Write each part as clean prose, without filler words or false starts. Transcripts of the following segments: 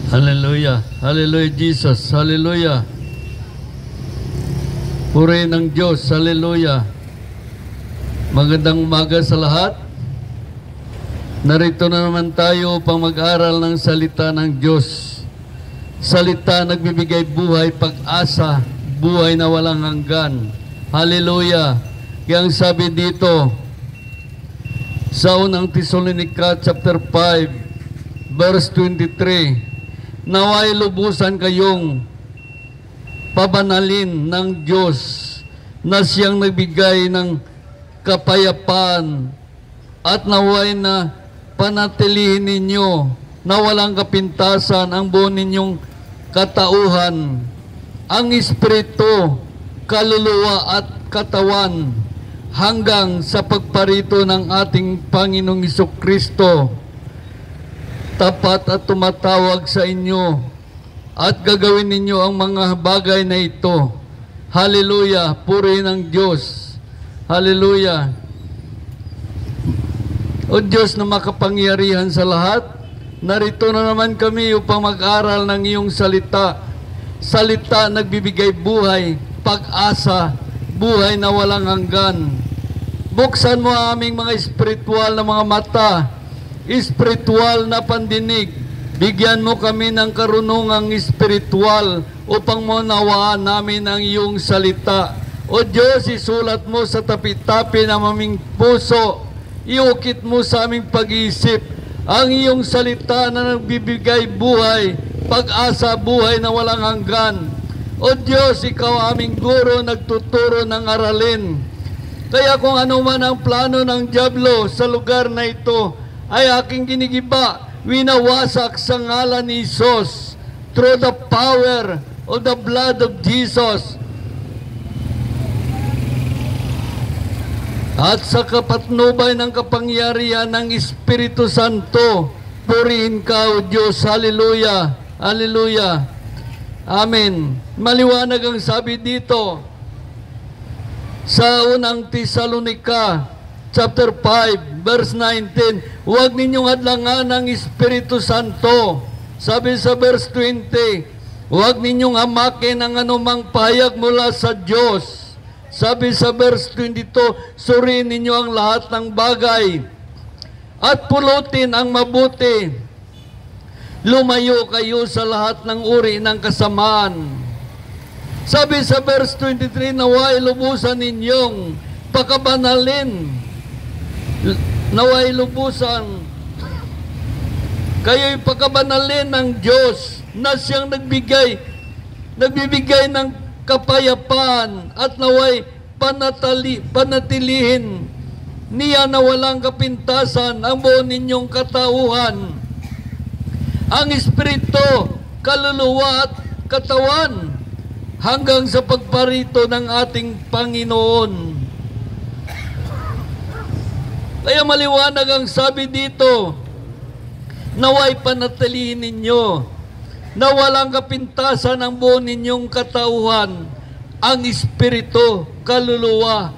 Hallelujah. Hallelujah, Jesus. Hallelujah. Purihin ng Diyos. Hallelujah. Magandang umaga sa lahat. Narito na naman tayo upang mag-aral ng salita ng Diyos. Salita nagbibigay buhay, pag-asa, buhay na walang hanggan. Hallelujah. Kaya ang sabi dito, sa unang Tesalonica chapter 5, verse 23, naway lubusan kayong pabanalin ng Diyos na siyang nagbigay ng kapayapaan at naway na panatilihin ninyo na walang kapintasan ang buong ninyong katauhan, ang espiritu, kaluluwa at katawan hanggang sa pagparito ng ating Panginoong Jesucristo. Tapat at tumatawag sa inyo at gagawin ninyo ang mga bagay na ito. Hallelujah! Purihin ang Diyos. Hallelujah! O Diyos na makapangyarihan sa lahat, narito na naman kami upang mag-aral ng iyong salita. Salita nagbibigay buhay, pag-asa, buhay na walang hanggan. Buksan mo ang aming mga espiritual na mga mata, espiritual na pandinig. Bigyan mo kami ng karunungang espiritual upang maunawaan namin ang iyong salita. O Diyos, isulat mo sa tapi-tapi ng aming puso, iukit mo sa aming pag-iisip ang iyong salita na nagbibigay buhay, pag-asa, buhay na walang hanggan. O Diyos, ikaw aming guro, nagtuturo ng aralin. Kaya kung ano man ang plano ng dyablo sa lugar na ito, ay aking ginigiba, winawasak sa ngalan ni Jesus through the power of the blood of Jesus. At sa kapatnubay ng kapangyarihan ng Espiritu Santo, purihin ka, O Diyos. Hallelujah! Hallelujah! Amen. Maliwanag ang sabi dito sa unang Tesalonica chapter 5 verse 19, huwag ninyong hadlangan ang Espiritu Santo. Sabi sa verse 20, huwag ninyong hamakin ang anumang pahayag mula sa Diyos. Sabi sa verse 22, suriin ninyo ang lahat ng bagay at pulutin ang mabuti. Lumayo kayo sa lahat ng uri ng kasamaan. Sabi sa verse 23, naway lubusan ninyong pakabanalin. Naway lubusan kayo'y pakabanalin ng Diyos na siyang nagbibigay ng kapayapaan at naway panatilihin niya na walang kapintasan ang buong ninyong katauhan, ang espiritu, kaluluwa at katawan hanggang sa pagparito ng ating Panginoon. Kaya maliwanag ang sabi dito, naway panatilihin ninyo na walang kapintasan ang buong ninyong katauhan, ang espiritu, kaluluwa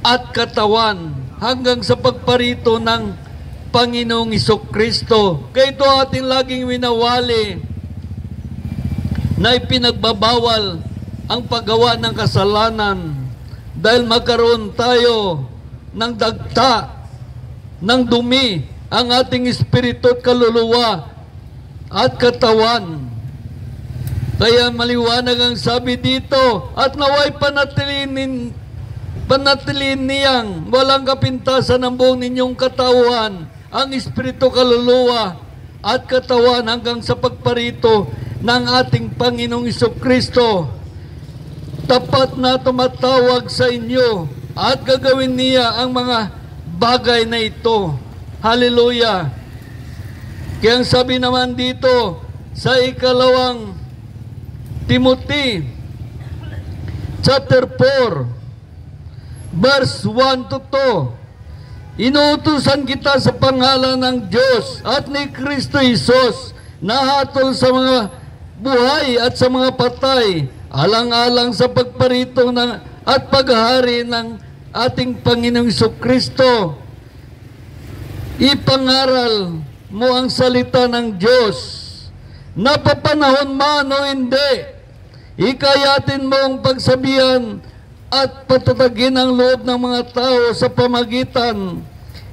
at katawan hanggang sa pagparito ng Panginoong Jesucristo. Kaya ito ating laging winawali na ipinagbabawal ang paggawa ng kasalanan dahil magkaroon tayo ng dagta, ng dumi, ang ating espiritu at kaluluwa at katawan. Kaya maliwanag ang sabi dito, at naway panatilihin niyang walang kapintasan ang buong ninyong katauhan, ang espiritu, kaluluwa at katawan hanggang sa pagparito ng ating Panginoong Jesucristo. Tapat na tumatawag sa inyo at gagawin niya ang mga bagay na ito. Hallelujah! Kaya ang sabi naman dito sa ikalawang Timothy chapter 4 verse 1 to 2, inuutusan kita sa pangalan ng Diyos at ni Kristo Jesus na hatol sa mga buhay at sa mga patay, alang-alang sa pagparito at paghahari ng ating Panginoong Jesucristo. Ipangaral mo ang salita ng Diyos napapanahon man o hindi, hikayatin mo ang pagsabihan at patatagin ang loob ng mga tao sa pamagitan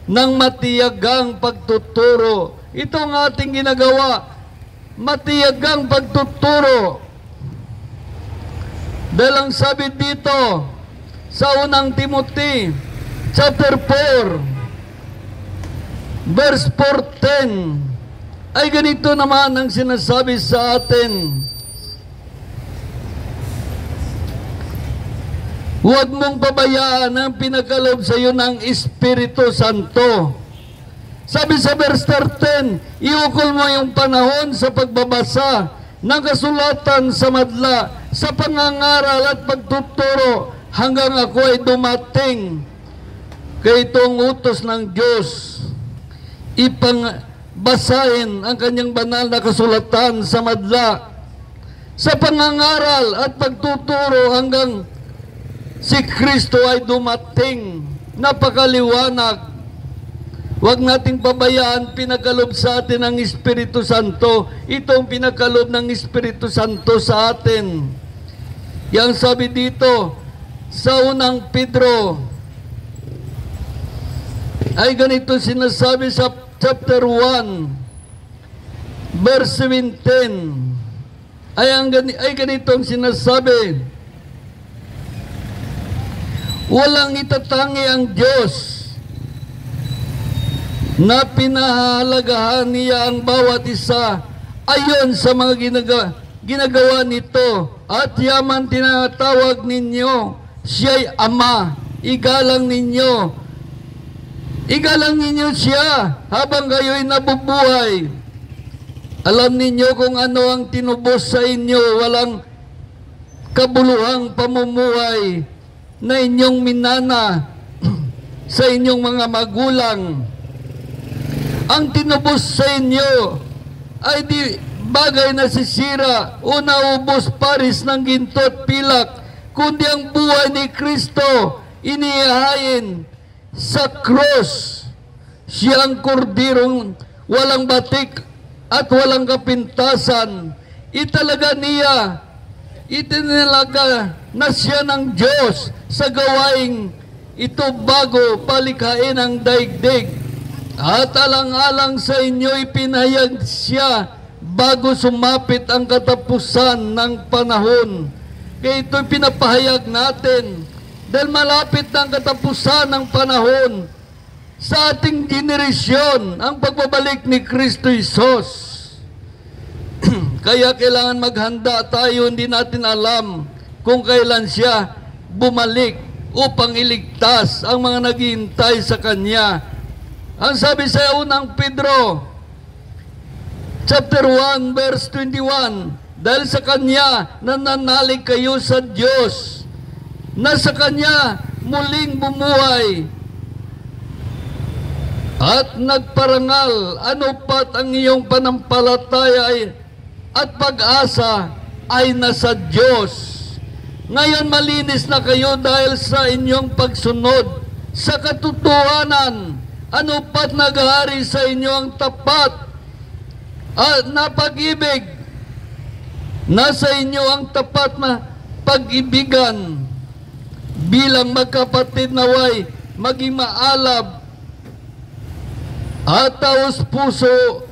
ng matiyagang pagtuturo. Ito ang ating ginagawa, matiyagang pagtuturo. Dahil ang sabi dito sa unang Timothy chapter 4 verse 4:10 ay ganito naman ang sinasabi sa atin. Huwag mong pabayaan ang pinagkaloob sa iyo ng Espiritu Santo. Sabi sa verse 13, iukol mo yung panahon sa pagbabasa ng kasulatan sa madla, sa pangangaral at pagtuturo hanggang ako ay dumating. Kaya itong utos ng Diyos, ipangbasahin ang kanyang banal na kasulatan sa madla, sa pangangaral at pagtuturo hanggang si Kristo ay dumating. Napakaliwanag. Huwag nating pabayaan pinagkaloob sa atin ng Espiritu Santo. Itong pinagkaloob ng Espiritu Santo sa atin. Yang sabi dito sa unang Pedro ay ganito sinasabi sa chapter 1 verse 17 ay ganitong sinasabi, walang itatangi ang Diyos na pinahalagahan niya ang bawat isa ayon sa mga ginagawa nito, at yaman tinatawag ninyo siya'y Ama. Igalang ninyo siya habang kayo'y nabubuhay. Alam ninyo kung ano ang tinubos sa inyo, walang kabuluhang pamumuhay na inyong minana sa inyong mga magulang. Ang tinubos sa inyo ay di bagay na sisira o naubos paris ng ginto at pilak, kundi ang buhay ni Kristo inihain sa krus. Siya ang kordirong walang batik at walang kapintasan. Italaga niya, itinalaga na siya ng Diyos sa gawaing ito bago palikhain ang daigdig. At alang-alang sa inyo ipinahayag siya bago sumapit ang katapusan ng panahon. Kaya ito'y pinapahayag natin dahil malapit ang katapusan ng panahon sa ating generasyon, ang pagbabalik ni Kristo Jesus. Kaya kailangan maghanda tayo, hindi natin alam kung kailan siya bumalik upang iligtas ang mga naghihintay sa Kanya. Ang sabi sa unang Pedro chapter 1 verse 21, dahil sa Kanya nananalig kayo sa Diyos, na sa Kanya muling bumuhay at nagparangal, ano pat ang iyong panampalataya at pag-asa ay nasa Diyos. Ngayon malinis na kayo dahil sa inyong pagsunod sa katotohanan. Ano pat naghahari sa inyo ang tapat at na pag-ibig. Nasa inyo ang tapat na pag-ibigan bilang magkapatid, naway maging maalab at taos puso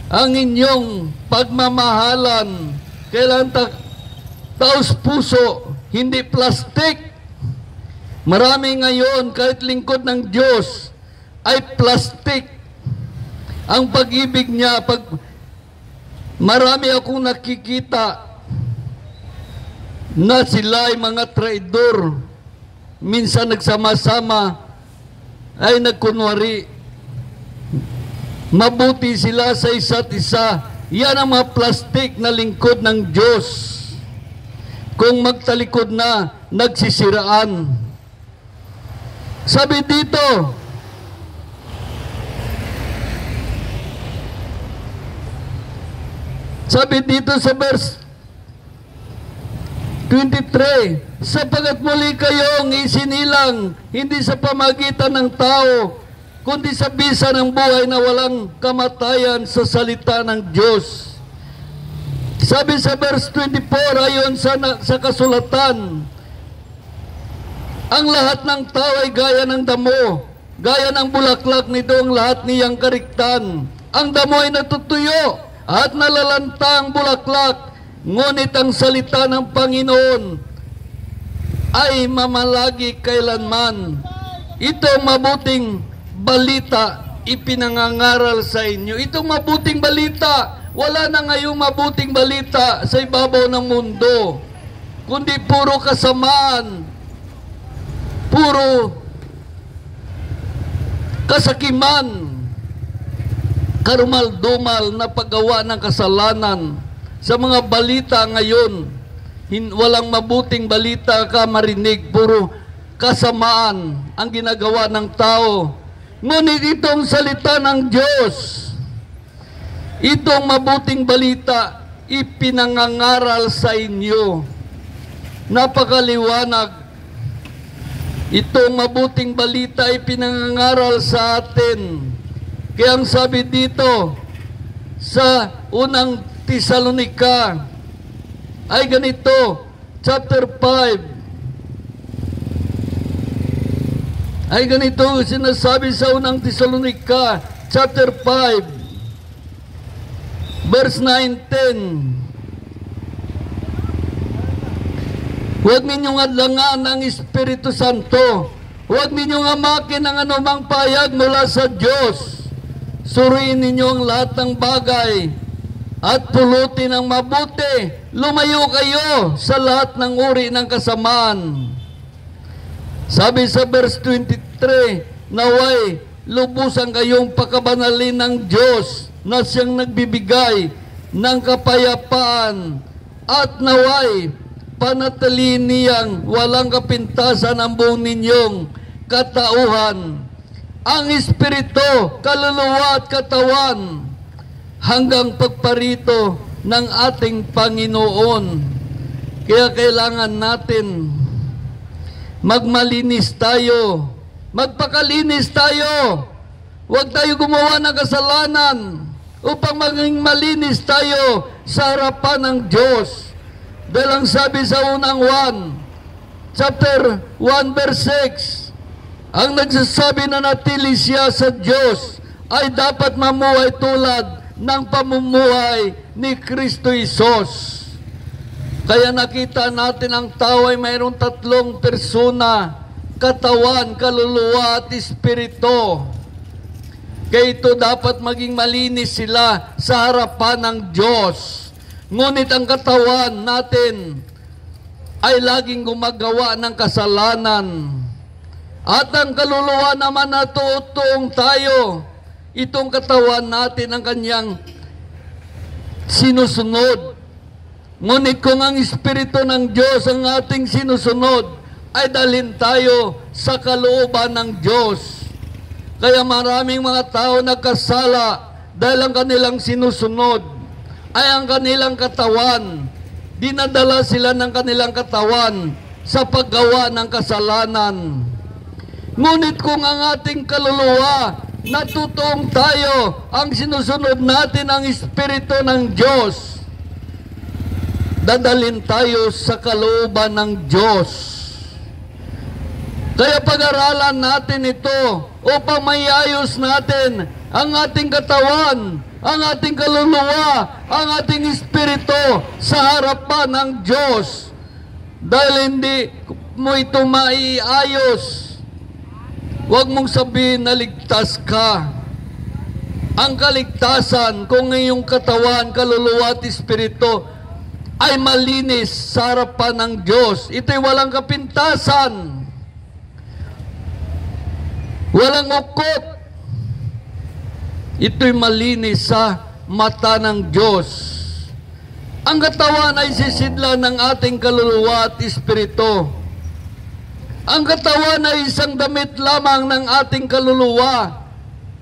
ang inyong pagmamahalan. Kailangan taos puso, hindi plastic. Marami ngayon kahit lingkod ng Diyos ay plastic ang pag-ibig niya. Marami akong nakikita na sila ay mga traidor. Minsan nagsama-sama ay nagkunwari. Mabuti sila sa isa't isa. Yan ang mga plastic na lingkod ng Diyos. Kung magtalikod na, nagsisiraan. Sabi dito, sa verse 23, sapagat muli kayong isinilang, hindi sa pamagitan ng tao, kundi sa bisa ng buhay na walang kamatayan sa salita ng Diyos. Sabi sa verse 24, ayon sa kasulatan, ang lahat ng tao ay gaya ng damo, gaya ng bulaklak nito ang lahat niyang kariktan. Ang damo ay natutuyo at nalalanta ang bulaklak, ngunit ang salita ng Panginoon ay mamalagi kailanman. Itong mabuting balita ipinangangaral sa inyo. Itong mabuting balita, wala na ngayong mabuting balita sa ibabaw ng mundo, kundi puro kasamaan, puro kasakiman, karumal-dumal na paggawa ng kasalanan. Sa mga balita ngayon, walang mabuting balita ka marinig, puro kasamaan ang ginagawa ng tao. Ngunit itong salita ng Diyos, itong mabuting balita, ipinangangaral sa inyo. Napakaliwanag. Itong mabuting balita ay pinangangaral sa atin. Kaya ang sabi dito sa unang Tesalonica ay ganito, chapter 5. Ay ganito sinasabi sa unang Tesalonica, chapter 5, verse 9-10. Huwag ninyong adlangan ang Espiritu Santo. Huwag ninyong amakin ang anumang pahayag mula sa Diyos. Suriin ninyo ang lahat ng bagay at pulutin ang mabuti. Lumayo kayo sa lahat ng uri ng kasamaan. Sabi sa verse 23, naway lubusan kayong pakabanalin ng Diyos na siyang nagbibigay ng kapayapaan, at naway panatalin niyang walang kapintasan ang buong ninyong katauhan, ang espiritu, kaluluwa at katawan, hanggang pagparito ng ating Panginoon. Kaya kailangan natin magmalinis tayo, magpakalinis tayo. Huwag tayo gumawa ng kasalanan upang maging malinis tayo sa harapan ng Diyos. Dahil ang sabi sa unang chapter 1 verse 6, ang nagsasabi na natili siya sa Diyos ay dapat mamuhay tulad ng pamumuhay ni Kristo Jesus. Kaya nakita natin ang tao ay mayroong tatlong persona, katawan, kaluluwa at espiritu. Kaya ito dapat maging malinis sila sa harapan ng Diyos. Ngunit ang katawan natin ay laging gumagawa ng kasalanan. At ang kaluluwa naman natutuong tayo. Itong katawan natin ang kanyang sinusunod. Ngunit kung ang Espiritu ng Diyos ang ating sinusunod, ay dalhin tayo sa kalooban ng Diyos. Kaya maraming mga tao nagkasala dahil ang kanilang sinusunod ay ang kanilang katawan. Dinadala sila ng kanilang katawan sa paggawa ng kasalanan. Ngunit kung ang ating kaluluwa, natutuong tayo, ang sinusunod natin ang Espiritu ng Diyos, dadalhin tayo sa kalooban ng Diyos. Kaya pag-aralan natin ito upang maiayos natin ang ating katawan, ang ating kaluluwa, ang ating espiritu sa harapan ng Diyos. Dahil hindi mo ito maiayos, huwag mong sabihin na ligtas ka. Ang kaligtasan kung iyong katawan, kaluluwa at espiritu ay malinis sa harapan ng Diyos. Ito'y walang kapintasan, walang ukot. Ito'y malinis sa mata ng Diyos. Ang katawan ay sisidlan ng ating kaluluwa at espiritu. Ang katawan ay isang damit lamang ng ating kaluluwa.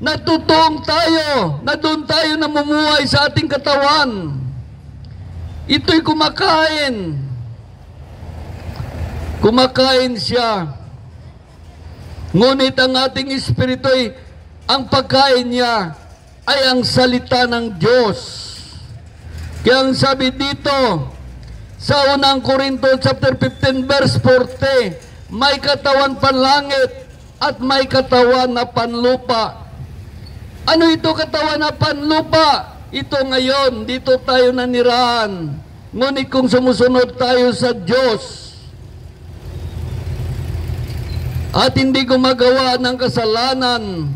Natutuong tayo, na doon tayo namumuhay sa ating katawan. Ito'y kumakain. Kumakain siya. Ngunit ang ating espiritu ay, ang pagkain niya ay ang salita ng Diyos. Kaya ang sabi dito, sa unang Korinto chapter 15 verse 40, may katawan panlangit at may katawan na panlupa. Ano ito katawan na panlupa? Ito ngayon, dito tayo nanirahan. Ngunit kung sumusunod tayo sa Diyos at hindi gumagawa ng kasalanan,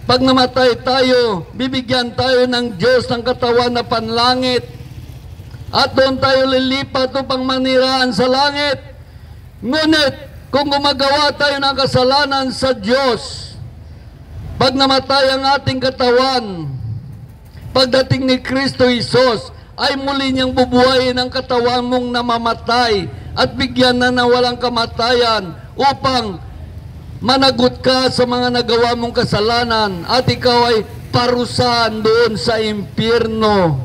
pag namatay tayo, bibigyan tayo ng Diyos ng katawan na panlangit at doon tayo lilipat upang manirahan sa langit. Ngunit kung gumagawa tayo ng kasalanan sa Diyos, pag namatay ang ating katawan, pagdating ni Kristo Jesus, ay muli niyang bubuhayin ang katawan mong namamatay at bigyan na ng walang kamatayan upang managot ka sa mga nagawa mong kasalanan at ikaw ay parusahan doon sa impyerno.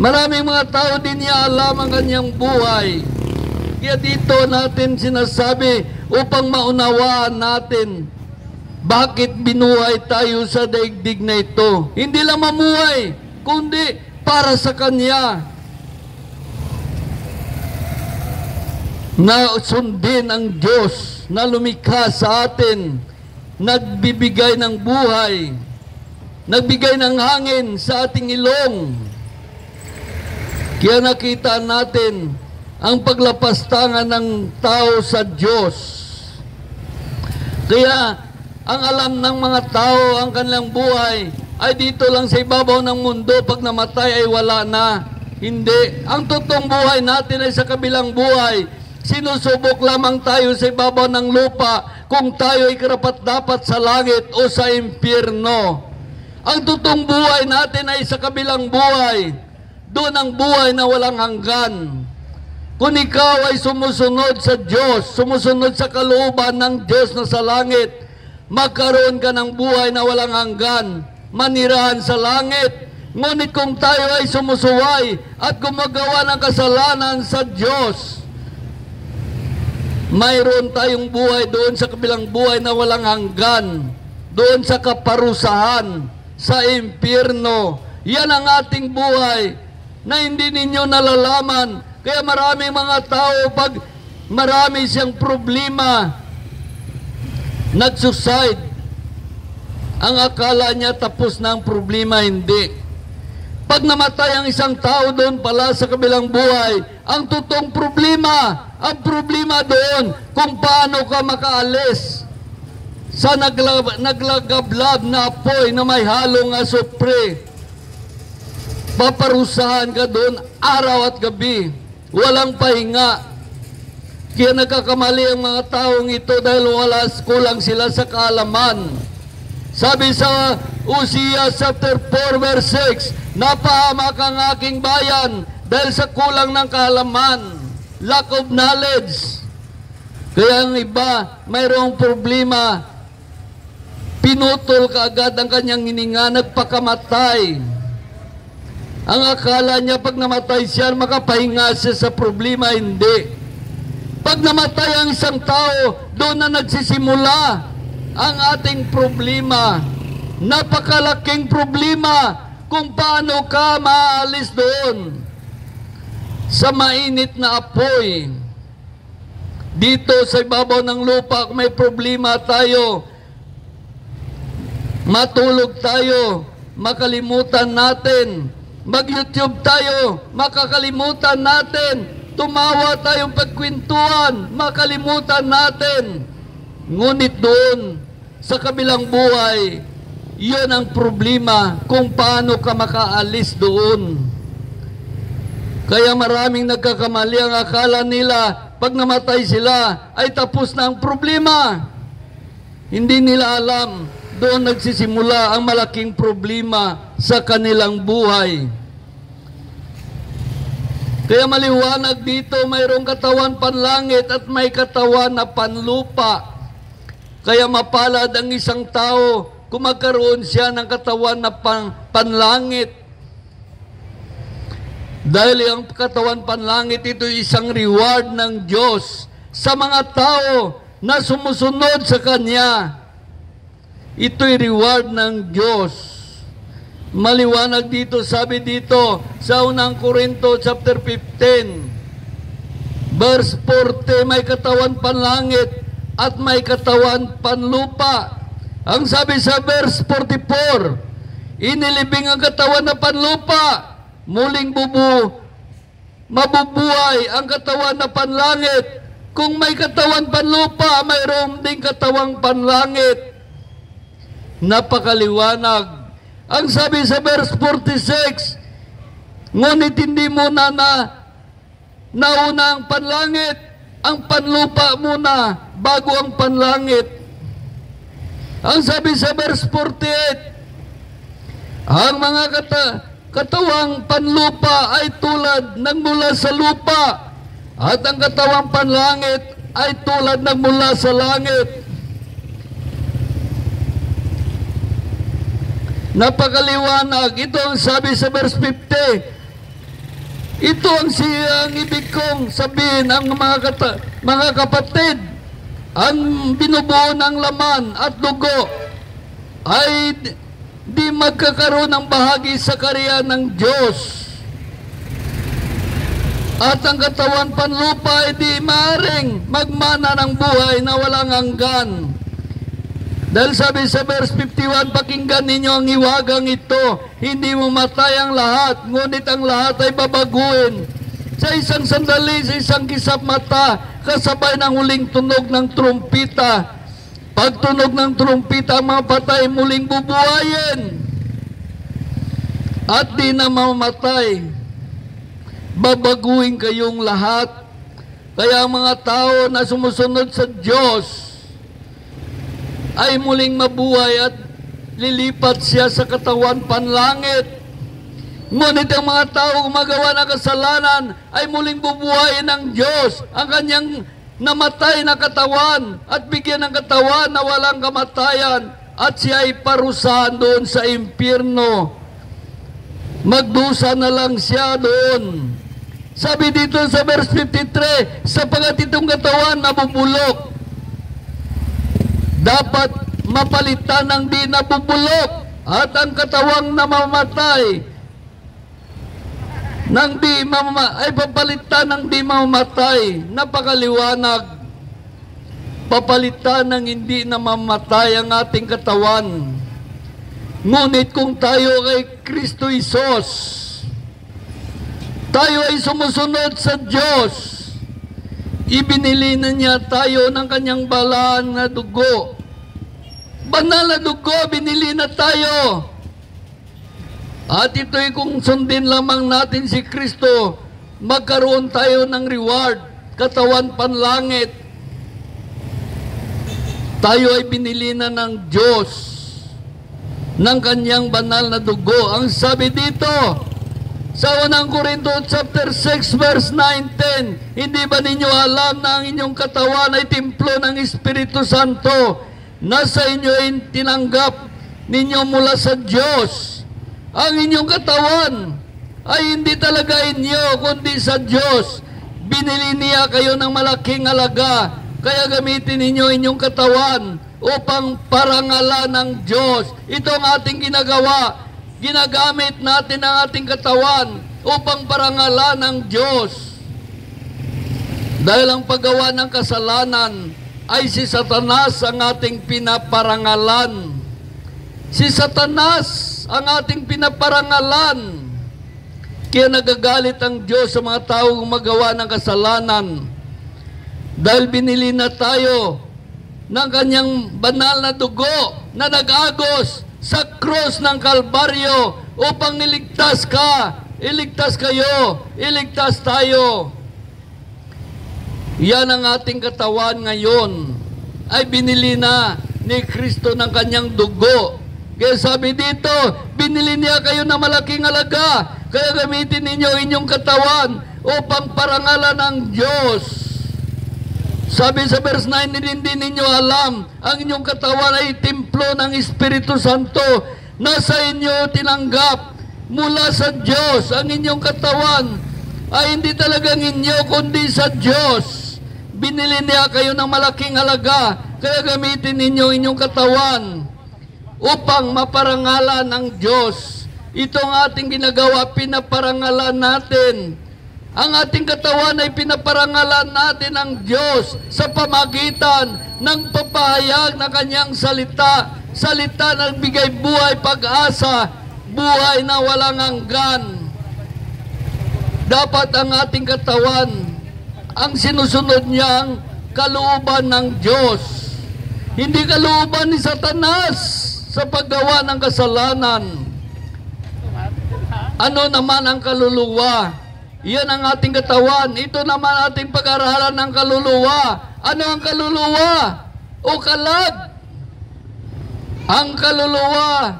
Maraming mga tao din niya alam ang kanyang buhay. Kaya dito natin sinasabi upang maunawaan natin bakit binuhay tayo sa daigdig na ito. Hindi lang mamuhay, kundi para sa Kanya. Na sundin ang Diyos na lumikha sa atin, nagbibigay ng buhay, nagbigay ng hangin sa ating ilong. Kaya nakita natin ang paglapastangan ng tao sa Diyos. Kaya ang alam ng mga tao, ang kanilang buhay, ay dito lang sa ibabaw ng mundo. Pag namatay ay wala na. Hindi. Ang totoong buhay natin ay sa kabilang buhay. Sinusubok lamang tayo sa ibabaw ng lupa kung tayo ay karapat-dapat sa langit o sa impyerno. Ang totoong buhay natin ay sa kabilang buhay. Doon ang buhay na walang hanggan. Kung ikaw ay sumusunod sa Diyos, sumusunod sa kalooban ng Diyos na sa langit, magkaroon ka ng buhay na walang hanggan, manirahan sa langit. Ngunit kung tayo ay sumusuway at gumagawa ng kasalanan sa Diyos, mayroon tayong buhay doon sa kabilang buhay na walang hanggan, doon sa kaparusahan, sa impyerno. Yan ang ating buhay na hindi ninyo nalalaman. Kaya maraming mga tao, pag marami siyang problema, nag-suicide. Ang akala niya tapos na ang problema, hindi. Pag namatay ang isang tao, doon pala sa kabilang buhay, ang totoong problema, ang problema doon, kung paano ka makaalis sa naglagablab na apoy na may halong asupre. Paparusahan ka doon araw at gabi, walang pahinga. Kaya nagkakamali ang mga taong ito dahil kulang sila sa kaalaman. Sabi sa Hosea chapter 4 verse 6, napahamak ang aking bayan dahil sa kulang ng kaalaman, lack of knowledge. Kaya ang iba, mayroong problema, pinutol kaagad ang kanyang hininga, nagpakamatay. Ang akala niya pag namatay siya, makapahinga siya sa problema, hindi. Pag namatay ang isang tao, doon na nagsisimula ang ating problema. Napakalaking problema kung paano ka maalis doon sa mainit na apoy. Dito sa ibabaw ng lupa, kung may problema tayo, matulog tayo, makalimutan natin. Mag-YouTube tayo, makakalimutan natin. Tumawa tayong pagkwentuhan, makalimutan natin. Ngunit doon, sa kabilang buhay, yun ang problema kung paano ka makaalis doon. Kaya maraming nagkakamali, ang akala nila, pag namatay sila, ay tapos na ang problema. Hindi nila alam, doon nagsisimula ang malaking problema sa kanilang buhay. Kaya maliwanag dito, mayroong katawan panlangit at may katawan na panlupa. Kaya mapalad ang isang tao kung magkaroon siya ng katawan na panlangit. Dahil ang katawan panlangit, ito isang reward ng Diyos sa mga tao na sumusunod sa Kanya. Ito'y reward ng Diyos. maliwanag dito, sabi dito sa unang Korinto chapter 15, verse 40, may katawan panlangit at may katawan panlupa. Ang sabi sa verse 44, inilibing ang katawan na panlupa, muling mabubuhay ang katawan na panlangit. Kung may katawan panlupa, mayroon ding katawang panlangit. Napakaliwanag. Ang sabi sa verse 46, ngunit hindi muna nauna ang panlangit, ang panlupa muna bago ang panlangit. Ang sabi sa verse 48, ang mga katawang panlupa ay tulad ng mula sa lupa, at ang katawang panlangit ay tulad ng mula sa langit. Napakaliwanag. Ito ang sabi sa verse 50. Ito ang siyang ibig kong sabihin, ang mga kapatid, ang binubuo ng laman at dugo ay di magkakaroon ng bahagi sa karya ng Diyos. At ang katawan panlupa ay di maaring magmana ng buhay na walang hanggan. Dahil sabi sa verse 51, pakinggan ninyo ang hiwagang ito, hindi mamatay ang lahat, ngunit ang lahat ay babaguhin. Sa isang sandali, sa isang kisap mata, kasabay ng huling tunog ng trumpita. Pagtunog ng trumpita, ang mga patay muling bubuhayin at di na mamatay. Babaguhin kayong lahat. Kaya ang mga tao na sumusunod sa Diyos ay muling mabuhay at lilipat siya sa katawan panlangit. Ngunit ang mga tao gumagawa ng kasalanan ay muling bubuhayin ng Diyos ang kanyang namatay na katawan at bigyan ng katawan na walang kamatayan, at siya ay parusahan doon sa impyerno. Magdusa na lang siya doon. Sabi dito sa verse 53, sapagat itong katawan nabubulok, dapat mapalitan ng di nabubulok, at ang katawang namamatay ay papalitan ng di mamamatay. Napakaliwanag. Papalitan ng hindi namamatay ang ating katawan. Ngunit kung tayo kay Kristo Isos, tayo ay sumusunod sa Diyos, ibinili na niya tayo ng kanyang balaan na dugo. Banal na dugo, binili na tayo. At ito'y kung sundin lamang natin si Kristo, magkaroon tayo ng reward, katawan panlangit. Tayo ay binili na ng Diyos ng kanyang banal na dugo. Ang sabi dito sa unang Korinto chapter 6 verse 9-10, hindi ba ninyo alam na ang inyong katawan ay templo ng Espiritu Santo na sa inyo ay tinanggap ninyo mula sa Diyos? Ang inyong katawan ay hindi talaga inyo, kundi sa Diyos. Binili niya kayo ng malaking halaga, kaya gamitin ninyo inyong katawan upang parangalan ng Diyos. Ito ang ating ginagawa. Ginagamit natin ang ating katawan upang parangalan ng Diyos. Dahil ang paggawa ng kasalanan ay si Satanas ang ating pinaparangalan. Si Satanas ang ating pinaparangalan. Kaya nagagalit ang Diyos sa mga tao gumagawa ng kasalanan. Dahil binili na tayo ng kanyang banal na dugo na nag-agos sa krus ng Kalbaryo upang iligtas ka, iligtas kayo, iligtas tayo. Yan ang ating katawan ngayon, ay binili na ni Kristo ng kanyang dugo. Kaya sabi dito, binili niya kayo ng malaking halaga, kaya gamitin ninyo inyong katawan upang parangalan ng Diyos. Sabi sa verse 9, hindi ninyo alam, ang inyong katawan ay templo ng Espiritu Santo na sa inyo tinanggap mula sa Diyos. Ang inyong katawan ay hindi talagang inyo, kundi sa Diyos. Binili niya kayo ng malaking halaga, kaya gamitin ninyo inyong katawan upang maparangalan ng Diyos. Itong ating ginagawa, pinaparangalan natin. Ang ating katawan ay pinaparangalan natin ng Diyos sa pamagitan ng papahayag na kanyang salita. Salita na nagbigay buhay, pag-asa, buhay na walang hanggan. Dapat ang ating katawan, ang sinusunod niyang kalooban ng Diyos. Hindi kalooban ni Satanas sa paggawa ng kasalanan. Ano naman ang kaluluwa? Iyan ang ating katawan. Ito naman ating pag-aralan ng kaluluwa. Ano ang kaluluwa? O kalag? Ang kaluluwa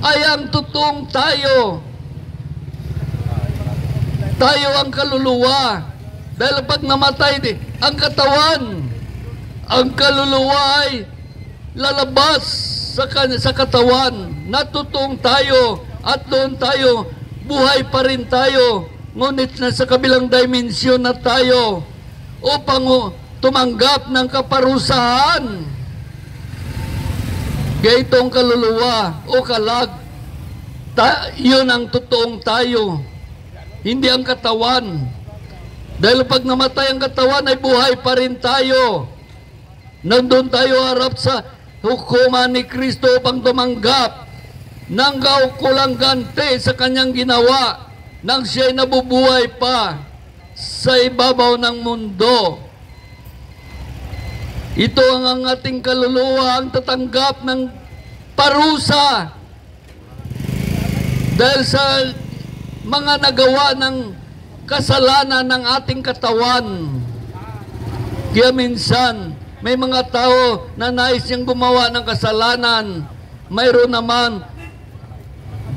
ay ang totoong tayo. Tayo ang kaluluwa. Dahil pag namatay ang katawan, ang kaluluwa ay lalabas sa katawan. Natutong tayo at doon tayo, buhay pa rin tayo. Ngunit na sa kabilang dimensyon na tayo upang tumanggap ng kaparusahan. Gaytong kaluluwa o kalag, yun ang totoong tayo. Hindi ang katawan. Dahil pag namatay ang katawan ay buhay pa rin tayo. Nandun tayo harap sa hukuman ni Kristo upang tumanggap ng kaukulang ganti sa kanyang ginawa nang siya'y nabubuhay pa sa ibabaw ng mundo. Ito ang ating kaluluwa ang tatanggap ng parusa dahil sa mga nagawa ng kasalanan ng ating katawan. Kaya minsan, may mga tao na nais niyang gumawa ng kasalanan. Mayroon naman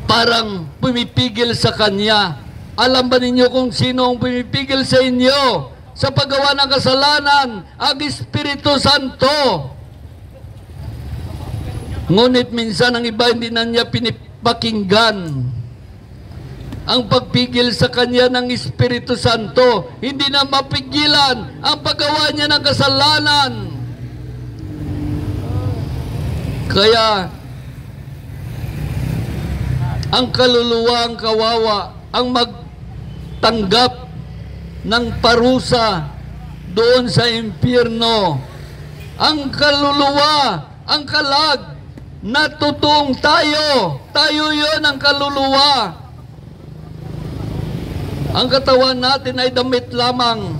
parang pumipigil sa kanya. Alam ba ninyo kung sino ang pumipigil sa inyo sa paggawa ng kasalanan? Ang Espiritu Santo. Ngunit minsan ang iba hindi na niya pinipakinggan ang pagpigil sa kanya ng Espiritu Santo. Hindi na mapigilan ang paggawa niya ng kasalanan. Kaya ang kaluluwa ang kawawa ang magtanggap ng parusa doon sa impyerno. Ang kaluluwa, ang kalag, natutong tayo. Tayo yon ang kaluluwa. Ang katawan natin ay damit lamang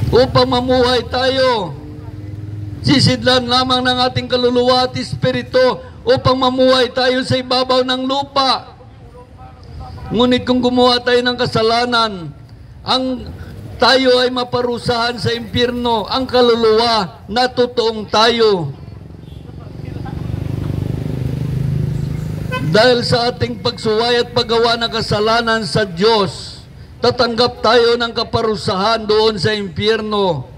upang mamuhay tayo. Sisidlan lamang ng ating kaluluwa at espiritu upang mamuhay tayo sa ibabaw ng lupa. Ngunit kung gumawa tayo ng kasalanan, tayo ay maparusahan sa impyerno. Ang kaluluwa, natutuong tayo. Dahil sa ating pagsuway at paggawa ng kasalanan sa Diyos, tatanggap tayo ng kaparusahan doon sa impyerno.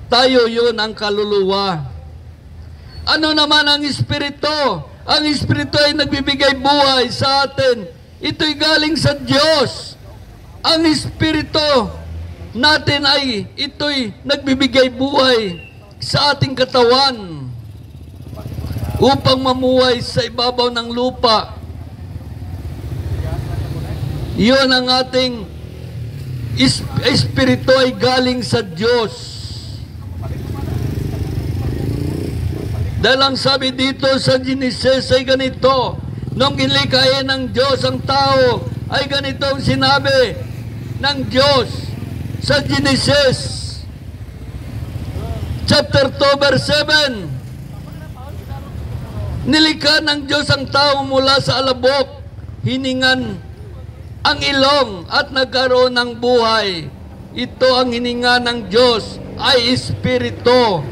Tayo yun ang kaluluwa. Ano naman ang Espiritu? Ang Espiritu ay nagbibigay buhay sa atin. Ito'y galing sa Diyos. Ang Espiritu natin ay ito'y nagbibigay buhay sa ating katawan upang mamuhay sa ibabaw ng lupa. Iyon ang ating Espiritu ay galing sa Diyos. Dahil ang sabi dito sa Genesis ay ganito, nung inlikayin ng Diyos ang tao, ay ganito ang sinabi ng Diyos sa Genesis chapter 2 verse 7. Nilikha ng Diyos ang tao mula sa alabok, hiningan ang ilong at nagkaroon ng buhay. Ito ang hininga ng Diyos ay Espiritu.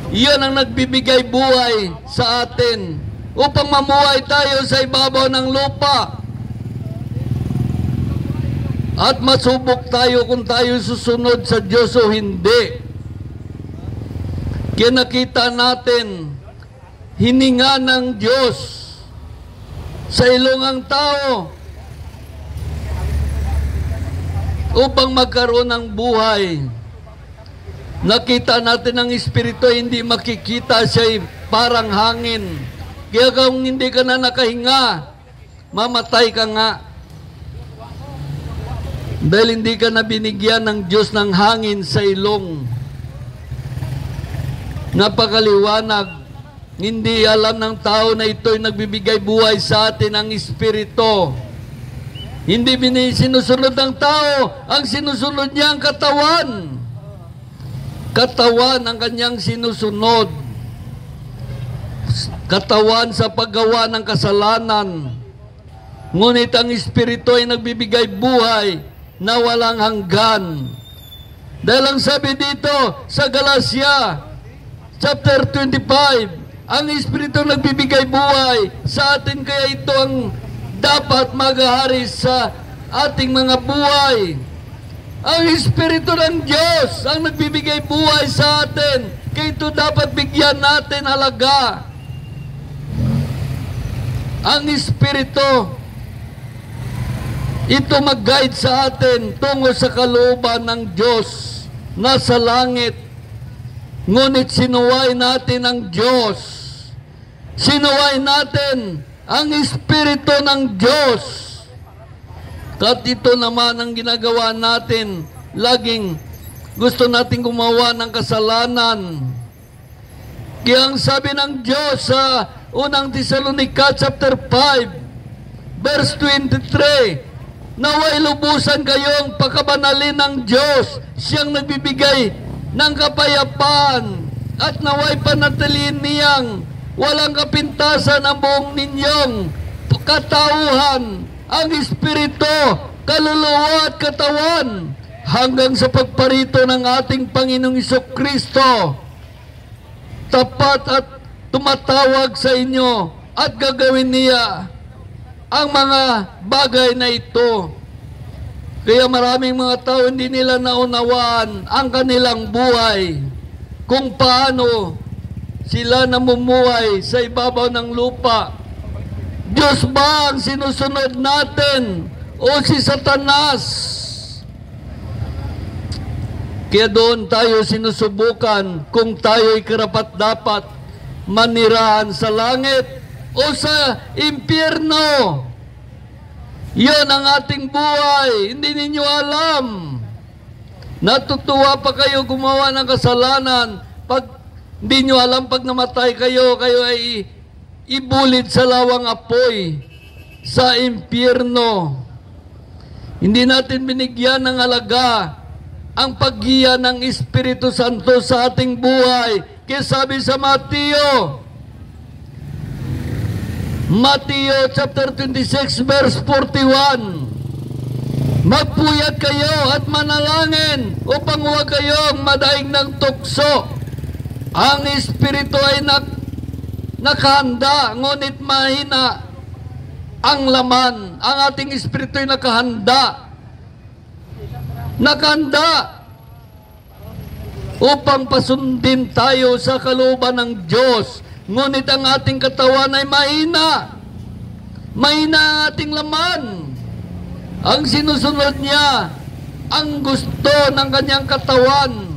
Iyon ang nagbibigay buhay sa atin upang mamuhay tayo sa ibabaw ng lupa. At masubok tayo kung tayo susunod sa Diyos o hindi. Kaya nakita natin, hininga ng Diyos sa ilong ang tao upang magkaroon ng buhay. Nakita natin ang Espiritu, hindi makikita, siya parang hangin. Kaya kung hindi ka na nakahinga, mamatay ka nga. Dahil hindi ka na binigyan ng Diyos ng hangin sa ilong. Napakaliwanag. Hindi alam ng tao na ito'y nagbibigay buhay sa atin ang Espiritu. Hindi sinusunod ng tao, ang sinusunod niya ang katawan. Katawan ang kanyang sinusunod. Katawan sa paggawa ng kasalanan. Ngunit ang Espiritu ay nagbibigay buhay na walang hanggan. Dahil ang sabi dito sa Galatia chapter 25, ang Espiritu nagbibigay buhay sa atin, kaya ito ang dapat maghahari sa ating mga buhay. Ang Espiritu ng Diyos ang nagbibigay buhay sa atin, kaya ito dapat bigyan natin halaga. Ang Espiritu, ito mag-guide sa atin tungo sa kalooban ng Diyos na sa langit. Ngunit sinuway natin ang Diyos. Sinuway natin ang Espiritu ng Diyos. At ito naman ang ginagawa natin. Laging gusto natin gumawa ng kasalanan. Kaya ang sabi ng Diyos sa unang Tesalonica chapter 5, verse 23, naway lubusan kayong pakabanalin ng Diyos, siyang nagbibigay ng kapayapaan, at naway panatiliin niyang walang kapintasan ang buong ninyong katauhan, ang Espiritu, kaluluwa at katawan, hanggang sa pagparito ng ating Panginoong Jesucristo. Tapat at tumatawag sa inyo at gagawin niya ang mga bagay na ito. Kaya maraming mga tao hindi nila naunawaan ang kanilang buhay, kung paano sila namumuhay sa ibabaw ng lupa. Diyos ba ang sinusunod natin o si Satanas? Kaya doon tayo sinusubukan kung tayo'y karapat-dapat manirahan sa langit o sa impyerno. Yan ang ating buhay. Hindi ninyo alam. Natutuwa pa kayo gumawa ng kasalanan. Pag hindi nyo alam, pag namatay kayo, kayo ay ibulid sa lawang apoy sa impyerno. Hindi natin binigyan ng halaga ang paggiya ng Espiritu Santo sa ating buhay. Kaya sabi sa Mateo chapter 26 verse 41, magpuyat kayo at manalangin upang huwag kayong madaig ng tukso. Ang Espiritu ay nakahanda, ngunit mahina ang laman. Ang ating Espiritu ay nakahanda upang pasundin tayo sa kalooban ng Diyos. Ngunit ang ating katawan ay mahina. Mahina ang ating laman. Ang sinusunod niya, ang gusto ng kanyang katawan.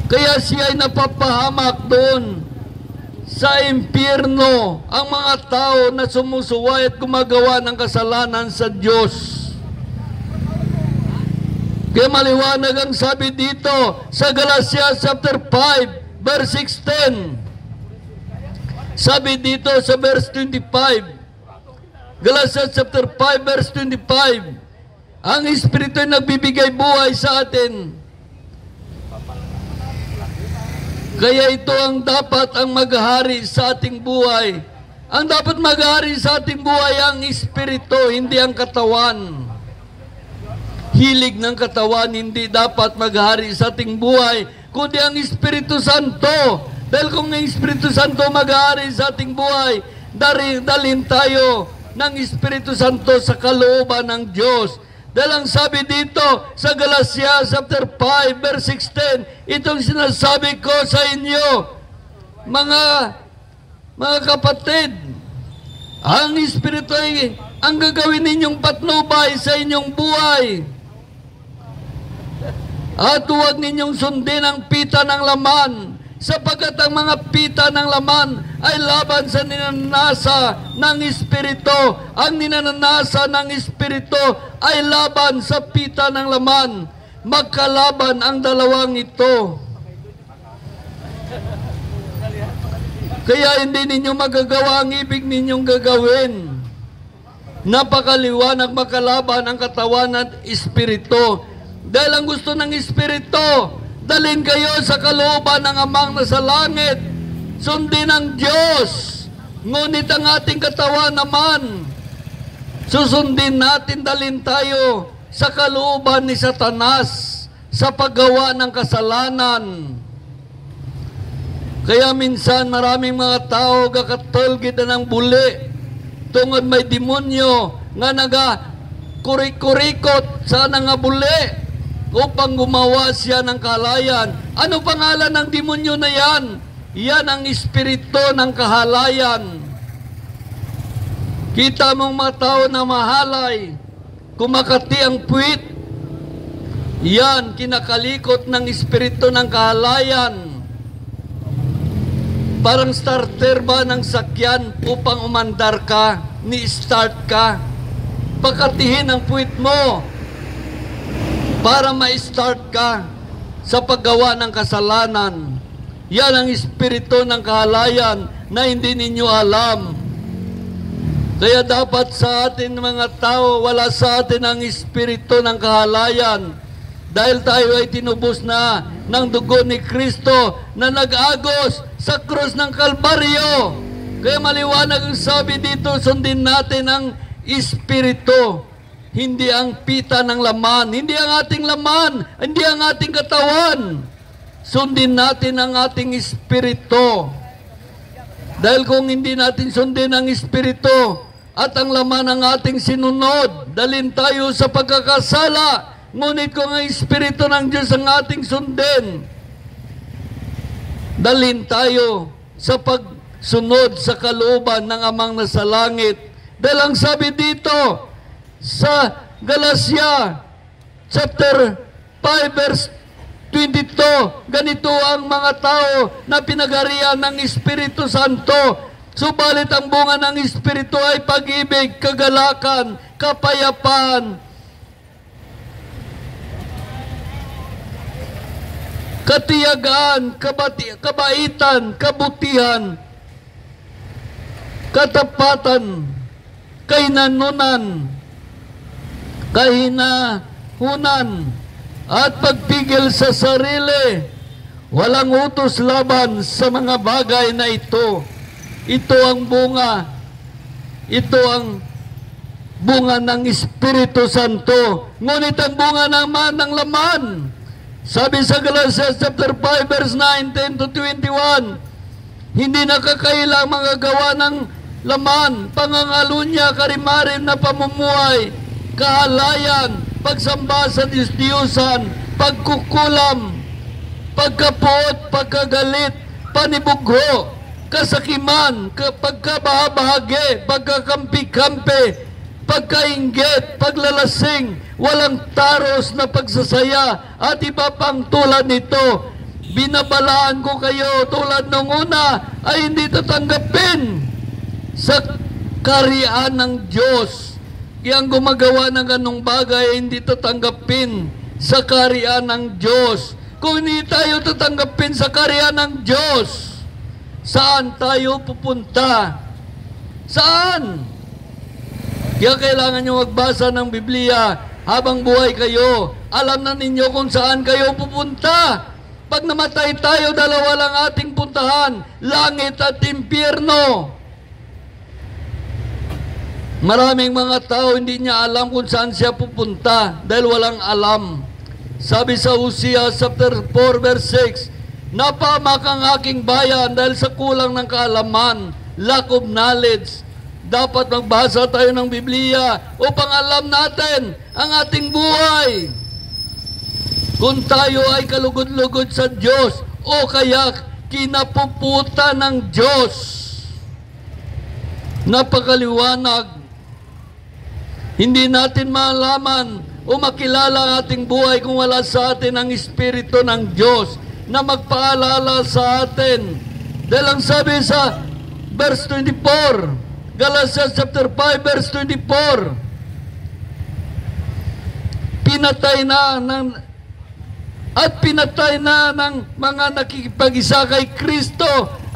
Kaya siya ay napapahamak doon sa impyerno, ang mga tao na sumusuway at gumagawa ng kasalanan sa Diyos. Kaya maliwanag ang sabi dito sa Galatia chapter 5 verse 16. Sabi dito sa verse 25, Galatia chapter 5 verse 25, ang Espiritu ay nagbibigay buhay sa atin. Kaya ito ang dapat ang maghari sa ating buhay. Ang dapat maghari sa ating buhay ang Espiritu, hindi ang katawan. Hilig ng katawan hindi dapat maghari sa ating buhay, kundi ang Espiritu Santo. Dahil kung ang Espiritu Santo maghari sa ating buhay, dalhin tayo ng Espiritu Santo sa kalooban ng Diyos. Dahil ang sabi dito sa Galatia chapter 5 verse 16, itong sinasabi ko sa inyo, mga kapatid, ang Espiritu ay ang gagawin ninyong patnubay sa inyong buhay. At huwag ninyong sundin ang pita ng laman. sapagkat ang mga pita ng laman ay laban sa ninanasa ng Espiritu. Ang ninanasa ng Espiritu ay laban sa pita ng laman. Magkalaban ang dalawang ito. Kaya hindi ninyo magagawa ang ibig ninyong gagawin. Napakaliwanag makalaban ang katawan at Espiritu. Dahil ang gusto ng Espiritu, dalhin kayo sa kalooban ng Amang nasa langit. Sundin ang Diyos. Ngunit ang ating katawan naman, susundin natin, dalhin tayo sa kalooban ni Satanas sa paggawa ng kasalanan. Kaya minsan maraming mga tao gakatulgid na ng buli tungod may demonyo nga naga kurik-kurikot sa nga buli upang gumawa siya ng kahalayan. Ano pangalan ng demonyo na yan? Yan ang espiritu ng kahalayan. Kita mong mga tao na mahalay, kumakati ang puwit. Yan, kinakalikot ng espiritu ng kahalayan. Parang starter ba ng sakyan upang umandar ka, ni-start ka. Pakatihin ang puwit mo para ma-start ka sa paggawa ng kasalanan. Yan ang espiritu ng kahalayan na hindi ninyo alam. Kaya dapat sa atin mga tao, wala sa atin ang espiritu ng kahalayan. Dahil tayo ay tinubos na ng dugo ni Kristo na nag-agos sa krus ng Kalbaryo. Kaya maliwanag ang sabi dito, sundin natin ang espiritu, hindi ang pita ng laman, hindi ang ating laman, hindi ang ating katawan. Sundin natin ang ating espiritu. Dahil kung hindi natin sundin ang espiritu at ang laman ng ating sinunod, dalhin tayo sa pagkakasala. Ngunit kung ang espiritu ng Diyos ang ating sundin, dalhin tayo sa pagsunod sa kalooban ng Amang nasa langit. Dahil ang sabi dito sa Galatia chapter 5 verse 22, ganito ang mga tao na pinagarian ng Espiritu Santo. Subalit ang bunga ng Espiritu ay pag-ibig, kagalakan, kapayapaan, katiyagaan, kabaitan, kabutihan, katapatan, kainanunan, kahinahunan, at pagpigil sa sarili. Walang utos laban sa mga bagay na ito. Ito ang bunga. Ito ang bunga ng Espiritu Santo. Ngunit ang bunga naman ng laman, sabi sa Galatians chapter 5 verse 19 to 21, hindi nakakailang mga gawa ng laman, pangangalunya, karimarim na pamumuhay, kahalayan, pagsamba sa Diyos-Diyosan, pagkukulam, pagkapuot, pagkagalit, panibugho, kasakiman, pagkabahabahagi, pagkakampi-kampi, pagkainggit, paglalasing, walang taros na pagsasaya, at iba pang tulad nito. Binabalaan ko kayo tulad nung una ay hindi tatanggapin sa kaharian ng Diyos. Kaya ang gumagawa ng ganong bagay ay hindi tatanggapin sa kaharian ng Diyos. Kung hindi tayo tatanggapin sa kaharian ng Diyos, saan tayo pupunta? Saan? Kaya kailangan nyo magbasa ng Biblia habang buhay kayo. Alam na ninyo kung saan kayo pupunta. Pag namatay tayo, dalawa lang ating puntahan, langit at impyerno. Maraming mga tao hindi niya alam kung saan siya pupunta dahil walang alam. Sabi sa Hosea chapter 4 verse 6, napahamak ang aking bayan dahil sa kulang ng kaalaman, lack of knowledge. Dapat magbasa tayo ng Biblia upang alam natin ang ating buhay. Kung tayo ay kalugod-lugod sa Diyos o kaya kinapuputan ng Diyos. Napakaliwanag. Hindi natin malaman o makilala ang ating buhay kung wala sa atin ang Espiritu ng Diyos. na magpaalala sa atin. Dahil ang sabi sa verse 24, Galatians chapter 5 verse 24, pinatay na ng mga nakikipag-isa kay Kristo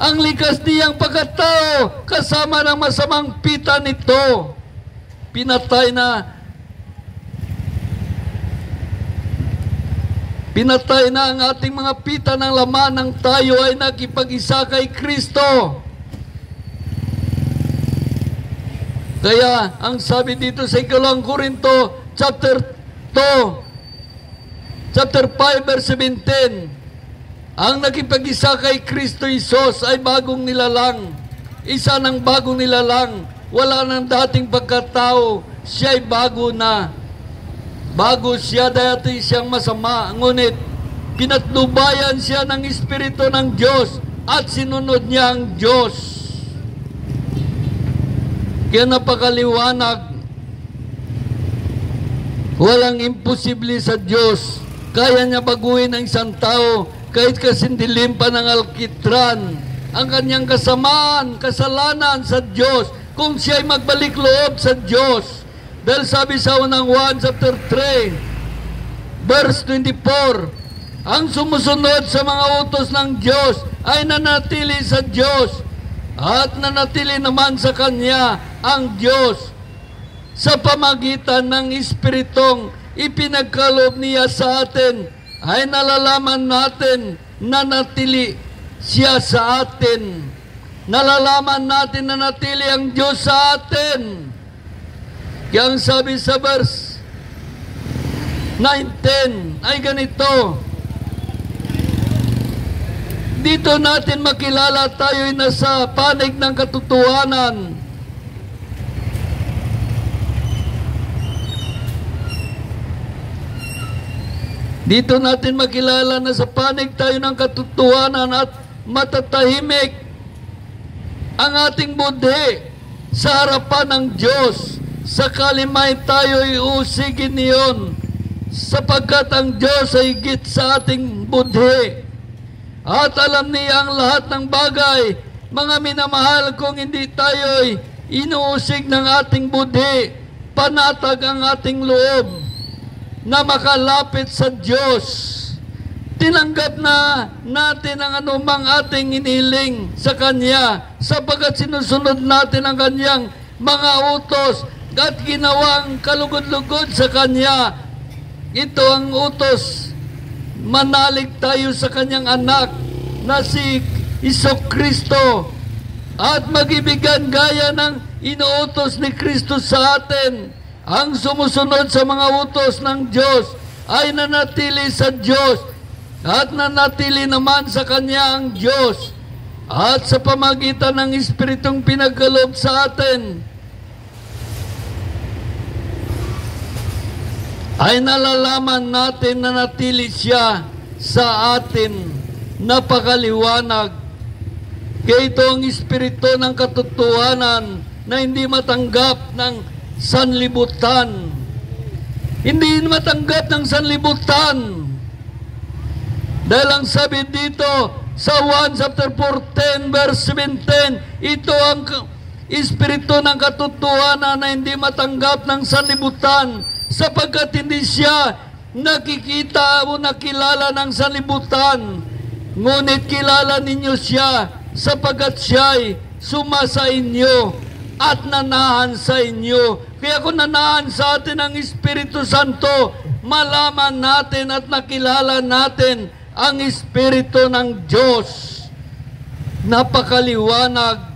ang likas niyang pagkatao kasama ng masamang pita nito. Pinatay na ang ating mga pita ng laman ng tayo ay nakipag-isa kay Kristo. Kaya ang sabi dito sa 2 Korinto chapter 5 verse 17, ang nakipag-isa kay Kristo Jesus ay bagong nilalang. Isa ng bagong nilalang. Wala nang dating pagkatao. Siya ay bago na. Bago siya, dati siyang masama. Ngunit pinatnubayan siya ng Espiritu ng Diyos at sinunod niya ang Diyos. Kaya napakaliwanag. Walang imposible sa Diyos. Kaya niya baguhin ang isang tao kahit kasindilim pa ng alkitran. Ang kanyang kasalanan sa Diyos kung siya'y magbalik loob sa Diyos. Dahil sabi sa unang 1 chapter 3 verse 24, ang sumusunod sa mga utos ng Diyos ay nanatili sa Diyos at nanatili naman sa Kanya ang Diyos sa pamagitan ng Espiritong ipinagkaloob niya sa atin. Ay nalalaman natin na natili siya sa atin. Nalalaman natin na natili ang Diyos sa atin. Kaya ang sabi sa verse 19 ay ganito, dito natin makilala tayo'y nasa panig ng katotohanan. Dito natin makilala na sa panig tayo ng katotohanan at matatahimik ang ating budhi sa harapan ng Diyos. Sakali may tayo'y usigin niyon, sapagkat ang Diyos ay higit sa ating budhi. At alam niya ang lahat ng bagay. Mga minamahal, kung hindi tayo'y inuusig ng ating budhi, panatag ang ating loob na makalapit sa Diyos. Tinanggap na natin ang anumang ating iniling sa Kanya, sapagkat sinusunod natin ang Kanyang mga utos at ginawang kalugod-lugod sa Kanya. Ito ang utos. Manalig tayo sa Kanyang anak na si Jesucristo at mag-ibigan gaya ng inuutos ni Kristo sa atin. Ang sumusunod sa mga utos ng Diyos ay nanatili sa Diyos at nanatili naman sa Kanya ang Diyos. At sa pamagitan ng Espiritong pinagkaloob sa atin, ay nalalaman natin na natili siya sa atin. Napakaliwanag. Kaya ito ang Espiritu ng katotohanan na hindi matanggap ng sanlibutan. Hindi matanggap ng sanlibutan. Dahil ang sabi dito sa 1 chapter 14 verse 17, ito ang Espiritu ng katotohanan na hindi matanggap ng sanlibutan, sapagkat hindi siya nakikita o nakilala ng sanlibutan. Ngunit kilala ninyo siya, sapagkat siya'y sumasa inyo at nanahan sa inyo. Kaya kung nanahan sa atin ang Espiritu Santo, malaman natin at nakilala natin ang Espiritu ng Diyos. Napakaliwanag.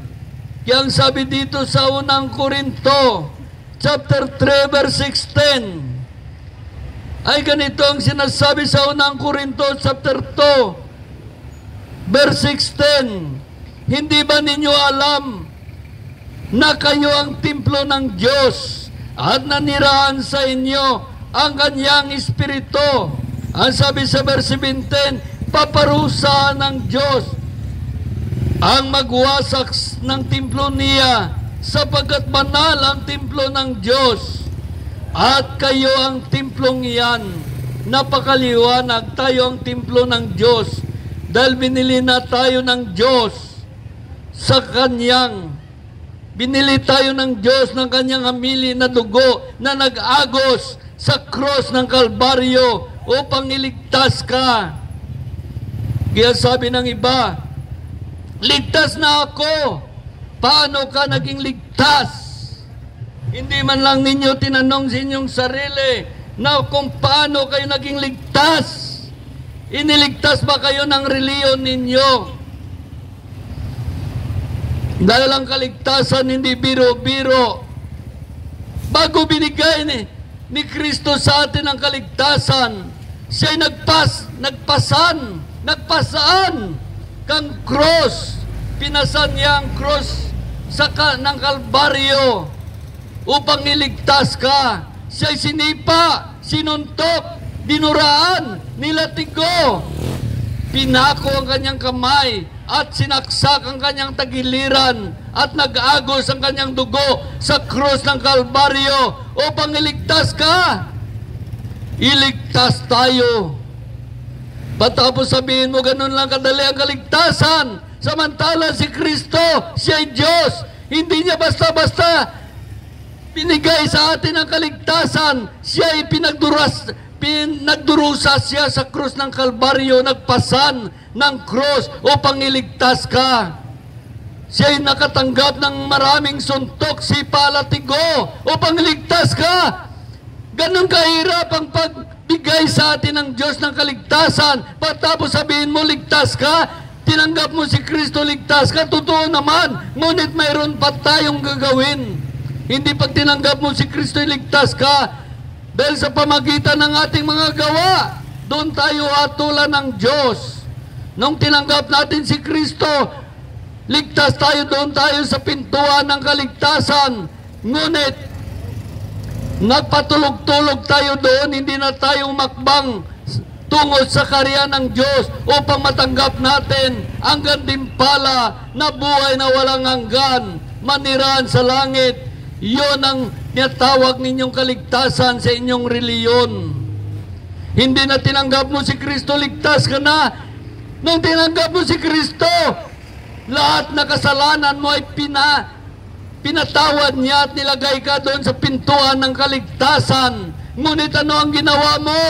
Kaya ang sabi dito sa unang Korinto chapter 3 verse 16 ay ganito ang sinasabi sa unang Korinto chapter 2 verse 16, hindi ba ninyo alam na kayo ang templo ng Diyos at nanirahan sa inyo ang Kanyang Espiritu? Ang sabi sa verse 17, paparusahan ng Diyos ang magwasak ng templo niya, sapagkat banal ang templo ng Diyos at kayo ang templong iyan. Napakaliwanag, tayo ang templo ng Diyos. Dahil binili na tayo ng Diyos sa Kanyang, binili tayo ng Diyos ng Kanyang hamili na dugo na nag-agos sa cross ng Kalbaryo upang iligtas ka. Kaya sabi ng iba, ligtas na ako. Paano ka naging ligtas? Hindi man lang ninyo tinanong sa inyong sarili na kung paano kayo naging ligtas. Iniligtas ba kayo ng reliyon ninyo? Dahil ang kaligtasan hindi biro-biro. Bago binigay ni Kristo sa atin ang kaligtasan, siya'y nagpasaan kang cross. Pinasan niya ang cross ng Kalbaryo upang iligtas ka. Siya'y sinipa, sinuntok, dinuraan, nilatigo. Pinako ang kanyang kamay at sinaksak ang kanyang tagiliran at nag-agos ang kanyang dugo sa krus ng Kalbaryo upang iligtas ka. Iligtas tayo. Patapos sabihin mo, ganun lang kadali ang kaligtasan. Samantala si Kristo, siya'y Diyos. Hindi niya basta-basta binigay sa atin ang kaligtasan. Siya'y nagdurusa siya sa krus ng Kalbaryo, nagpasan ng krus upang iligtas ka. Siya'y nakatanggap ng maraming suntok, sipa, latigo upang iligtas ka. Ganun kahirap ang pagbigay sa atin ng Diyos ng kaligtasan. Patapos sabihin mo, ligtas ka, tinanggap mo si Kristo, ligtas ka. Totoo naman, ngunit mayroon pa tayong gagawin. Hindi pag tinanggap mo si Kristo, ligtas ka. Dahil sa pamagitan ng ating mga gawa, doon tayo hatulan ng Diyos. Nung tinanggap natin si Kristo, ligtas tayo, doon tayo sa pintuan ng kaligtasan. Ngunit, nagpatulog-tulog tayo doon, hindi na tayo makbang tungo sa karya ng Diyos upang matanggap natin ang gantimpala na buhay na walang hanggan, manirahan sa langit. Iyon ang tinatawag ninyong kaligtasan sa inyong reliyon. Hindi na tinanggap mo si Kristo, ligtas ka na. Nung tinanggap mo si Kristo, lahat na kasalanan mo ay pinatawad niya at nilagay ka doon sa pintuan ng kaligtasan. Ngunit ano ang ginawa mo?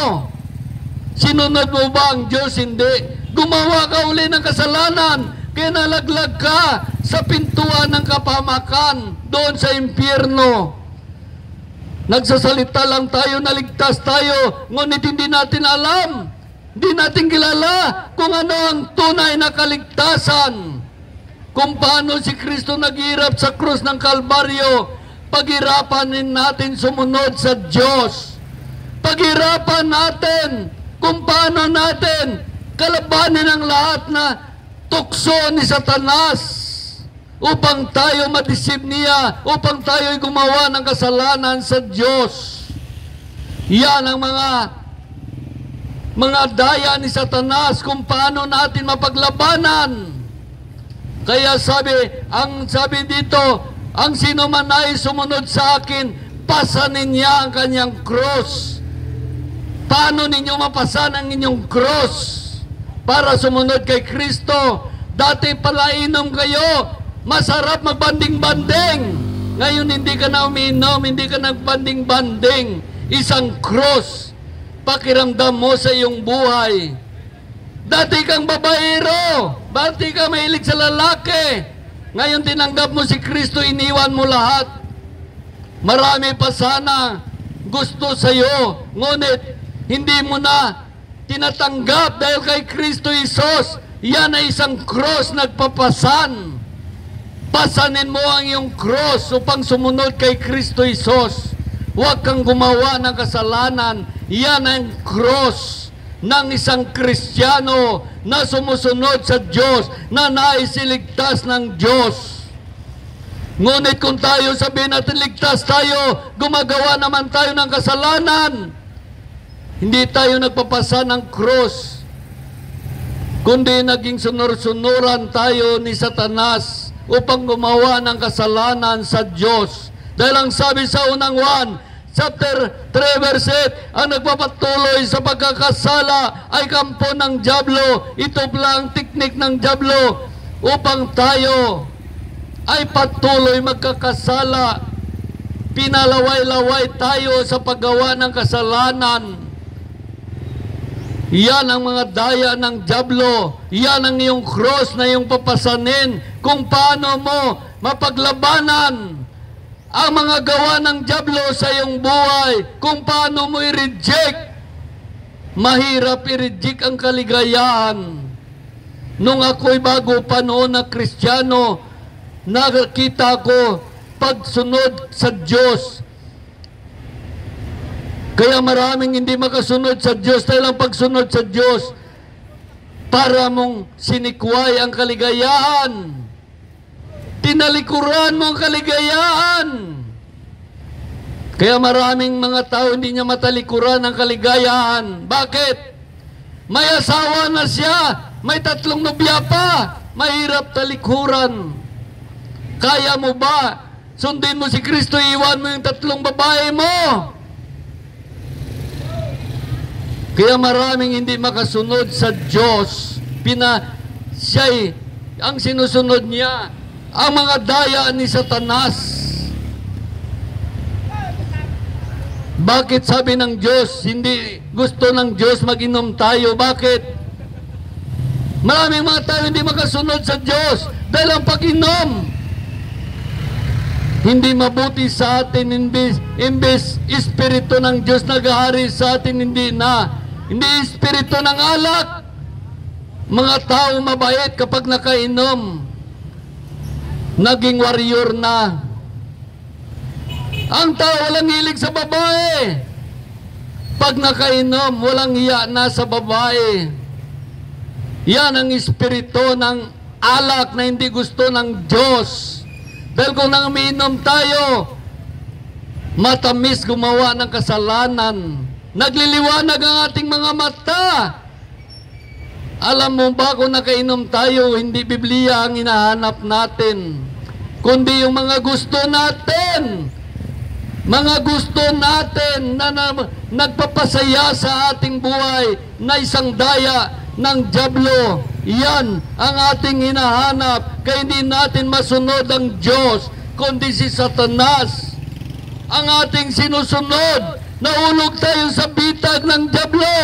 Sinunod mo ba ang Diyos? Hindi. Gumawa ka uli ng kasalanan. Kaya nalaglag ka sa pintuan ng kapahamakan doon sa impyerno. Nagsasalita lang tayo, naligtas tayo, ngunit hindi natin alam, hindi natin kilala kung ano ang tunay na kaligtasan. Kung paano si Kristo naghirap sa krus ng Kalbaryo, paghirapan natin sumunod sa Diyos. Paghirapan natin kung paano natin kalabanin ang lahat na tukso ni Satanas upang tayo madisip niya, upang tayo gumawa ng kasalanan sa Diyos. Yan ang mga daya ni Satanas kung paano natin mapaglabanan. Kaya sabi dito, ang sino man ay sumunod sa akin, pasanin niya ang kanyang cross. Paano ninyo mapasan ang inyong cross para sumunod kay Kristo? Dati pala inom kayo, masarap magbanding-banding. Ngayon hindi ka na umiinom, hindi ka nagbanding-banding. Isang cross, pakiramdam mo sa iyong buhay. Dati kang babaero, dati ka mahilig sa lalaki. Ngayon tinanggap mo si Kristo, iniwan mo lahat. Marami pa sana gusto sa iyo, ngunit hindi mo na tinatanggap dahil kay Kristo Isos. Yan ay isang cross nagpapasan. Pasanin mo ang iyong cross upang sumunod kay Kristo Isos. Huwag kang gumawa ng kasalanan. Yan ang cross ng isang Kristiyano na sumusunod sa Diyos, na naisiligtas ng Diyos. Ngunit kung tayo sabihin natin ligtas tayo, gumagawa naman tayo ng kasalanan, hindi tayo nagpapasa ng cross, kundi naging sunur-sunuran tayo ni Satanas upang gumawa ng kasalanan sa Diyos. Dahil ang sabi sa unang Juan, chapter 3 verse 8, ang nagpapatuloy sa pagkakasala ay kampo ng dyablo. Ito lang teknik ng dyablo upang tayo ay patuloy magkakasala. Pinalaway-laway tayo sa paggawa ng kasalanan. Yan ang mga daya ng dyablo. Yan ang iyong cross na iyong papasanin kung paano mo mapaglabanan ang mga gawa ng dyablo sa iyong buhay. Kung paano mo i-reject. Mahirap i-reject ang kaligayahan. Nung ako'y bago pa noon na Kristiyano, nakita ko pagsunod sa Diyos. Kaya maraming hindi makasunod sa Diyos dahil ang pagsunod sa Diyos para mong sinikway ang kaligayahan. Tinalikuran mo ang kaligayahan. Kaya maraming mga tao hindi niya matalikuran ang kaligayahan. Bakit? May asawa na siya, may 3 nobya pa, mahirap talikuran. Kaya mo ba? Sundin mo si Kristo, iwan mo yung 3 babae mo. Kaya maraming hindi makasunod sa Diyos. Siya'y, ang sinusunod niya, ang mga daya ni Satanas. Bakit sabi ng Diyos, hindi gusto ng Diyos mag-inom tayo? Bakit? Maraming mga tao hindi makasunod sa Diyos dahil ang pag-inom hindi mabuti sa atin, imbes espiritu ng Diyos naghahari sa atin, hindi espiritu ng alak. Mga tao mabait kapag nakainom, naging warrior na. Ang tao walang hilig sa babae, pag nakainom, walang hiya na sa babae. Yan ang espiritu ng alak na hindi gusto ng Diyos. Dahil kung nang umiinom tayo, matamis gumawa ng kasalanan. Nagliliwanag ang ating mga mata. Alam mo ba kung nakainom tayo, hindi Biblia ang hinahanap natin, kundi yung mga gusto natin. Mga gusto natin na nagpapasaya sa ating buhay na isang daya ng dyablo. Yan ang ating hinahanap. Kaya hindi natin masunod ang Diyos, kundi si Satanas ang ating sinusunod. Nahulog tayo sa bitag ng dyablo.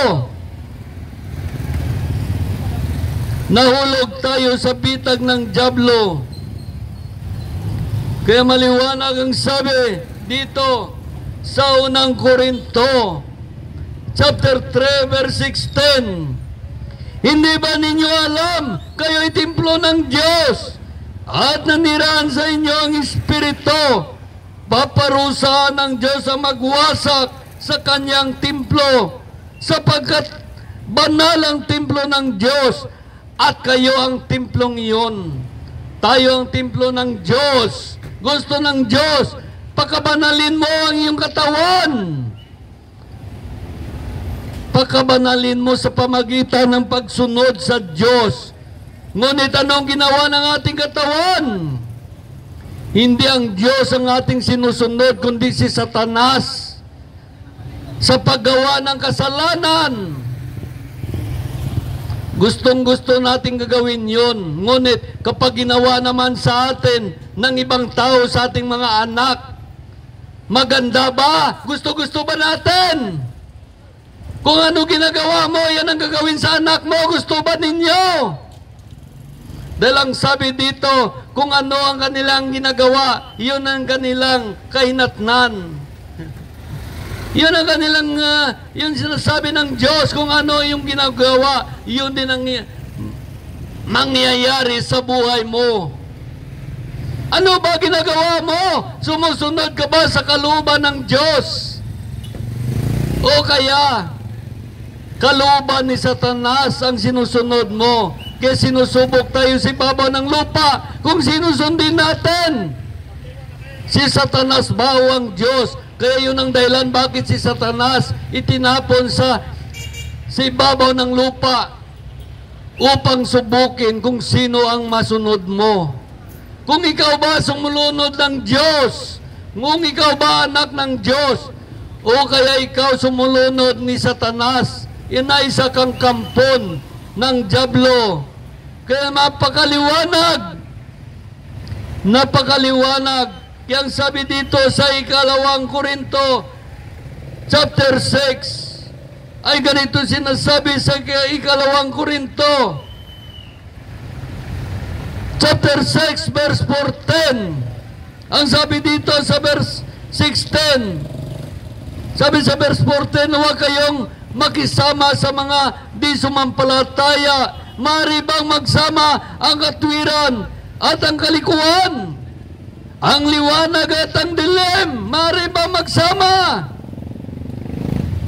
Nahulog tayo sa bitag ng dyablo. Kaya maliwanag ang sabi dito sa unang Korinto chapter 3 verse 16. Hindi ba ninyo alam, kayo'y templo ng Diyos at nanirahan sa inyo ang Espiritu? Paparusahan ng Diyos ang magwasak sa kanyang templo, sapagkat banal ang templo ng Diyos at kayo ang templong iyon. Tayo ang templo ng Diyos. Gusto ng Diyos, pakabanalin mo ang iyong katawan. Pagkabanalin mo sa pamagitan ng pagsunod sa Diyos. Ngunit anong ginawa ng ating katawan? Hindi ang Diyos ang ating sinusunod, kundi si Satanas sa paggawa ng kasalanan. Gustong-gusto nating gagawin yun. Ngunit kapag ginawa naman sa atin ng ibang tao, sa ating mga anak, maganda ba? Gusto-gusto ba natin? Kung ano ginagawa mo, yan ang gagawin sa anak mo. Gusto ba ninyo? Dahil ang sabi dito, kung ano ang kanilang ginagawa, yun ang kanilang kahinatnan. Yun ang kanilang, yung sinasabi ng Diyos, kung ano yung ginagawa, yun din ang mangyayari sa buhay mo. Ano ba ginagawa mo? Sumusunod ka ba sa kalooban ng Diyos? O kaya kalooban ni Satanas ang sinusunod mo? Kaya sinusubok tayo sa ibabaw ng lupa kung sinusundin natin. Si Satanas ba o ang Diyos? Kaya yun ang dahilan bakit si Satanas itinapon sa ibabaw ng lupa upang subukin kung sino ang masunod mo. Kung ikaw ba sumunod ng Diyos, kung ikaw ba anak ng Diyos, o kaya ikaw sumulunod ni Satanas, inaisa kang kampon ng dyablo. Kaya napakaliwanag. Kaya sabi dito sa 2 Korinto chapter 6, ay ganito sinasabi sa 2 Korinto chapter 6 verse 4:10. Ang sabi dito sa verse 6:10, sabi sa verse 4:10, huwag kayong makisama sa mga di sumampalataya. Mari bang magsama ang katwiran at ang kalikuan? Ang liwanag at ang dilim, mari bang magsama?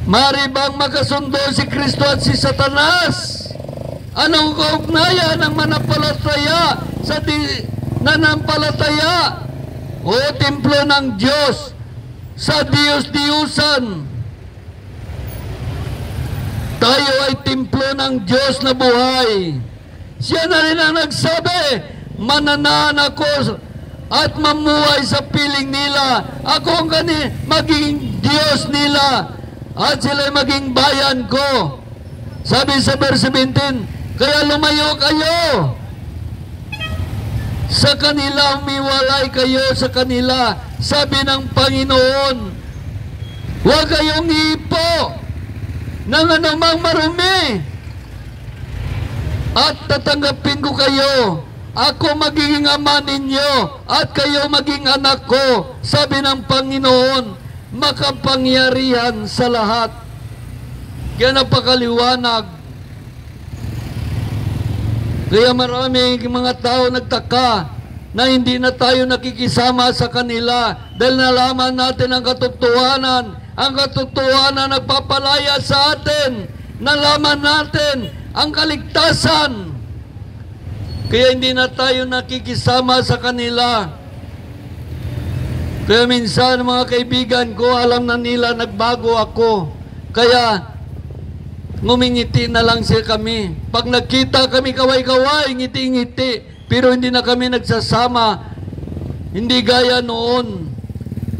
Mari bang magkasundo si Kristo at si Satanas? Anong kaugnayan ng manampalataya sa nanampalataya o templo ng Diyos sa Diyos-Diyusan? Tayo ay templo ng Diyos na buhay. Siya na rin ang nagsabi, mananahan ako at mamuhay sa piling nila. Ako ang maging Diyos nila at sila'y maging bayan ko. Sabi sa verse 17, kaya lumayo kayo sa kanila, umiwalay kayo sa kanila. Sabi ng Panginoon, huwag kayong ipo ng anumang marumi at tatanggapin ko kayo. Ako magiging ama ninyo at kayo maging anak ko. Sabi ng Panginoon, makapangyarihan sa lahat. Kaya napakaliwanag. Kaya maraming mga tao nagtaka na hindi na tayo nakikisama sa kanila dahil nalaman natin ang katotohanan. Ang katotohanan nagpapalaya sa atin. Nalaman natin ang kaligtasan. Kaya hindi na tayo nakikisama sa kanila. Kaya minsan mga kaibigan ko, alam na nila nagbago ako. Kaya ngumingiti na lang siya kami. Pag nakita kami kaway-kaway, ngiti-ngiti. Pero hindi na kami nagsasama. Hindi gaya noon.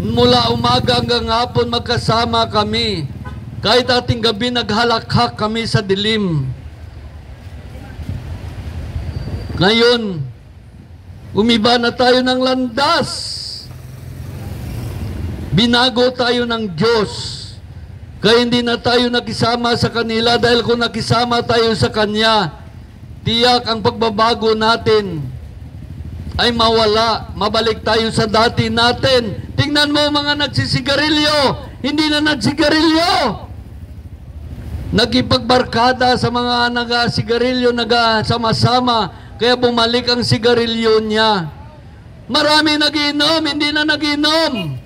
Mula umaga hanggang hapon magkasama kami. Kahit ating gabi naghalakhak kami sa dilim. Ngayon, umiba na tayo ng landas. Binago tayo ng Diyos. Kaya hindi na tayo nakisama sa kanila dahil kung nakisama tayo sa Kanya, tiyak ang pagbabago natin ay mawala. Mabalik tayo sa dati natin. Tingnan mo mga nagsisigarilyo, hindi na nagsigarilyo. Nagipagbarkada sa mga nagasigarilyo, nagasama-sama, kaya bumalik ang sigarilyo niya. Marami nagiinom, hindi na nagiinom.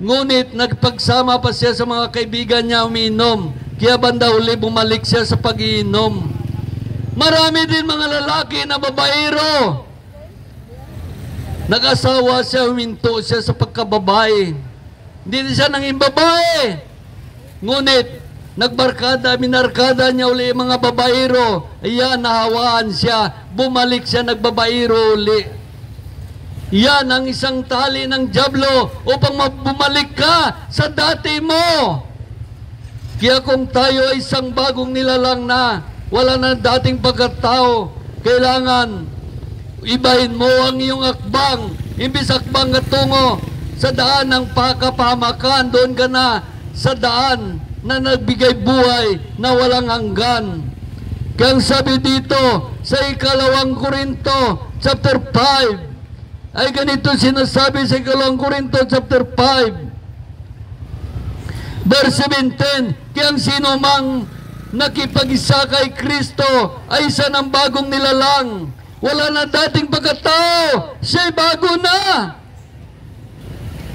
Ngunit nagpagsama pa siya sa mga kaibigan niya umiinom. Kaya banda huli bumalik siya sa pag-iinom. Marami din mga lalaki na babaero. Nag-asawa siya, huminto siya sa pagkababae. Hindi siya nanging babae. Ngunit, nagbarkada, minarkada niya uli mga babaero. Ayan, nahawaan siya. Bumalik siya, nagbabaero uli. Yan ang isang tali ng dyablo upang bumalik ka sa dati mo. Kaya kung tayo ay isang bagong nilalang na, wala na dating pagkatao, kailangan ibahin mo ang iyong akbang. Imbis akbang ka tungo sa daan ng pakapahamakan, doon ka na sa daan na nagbigay buhay na walang hanggan. Kaya sabi dito sa 2 Korinto chapter 5, ay ganito sinasabi sa 2 Korinto chapter 5 verse 17, kaya sino mang nakipag-isa kay Kristo ay isa ng bagong nilalang. Wala na dating pagkatao, siya'y bago na.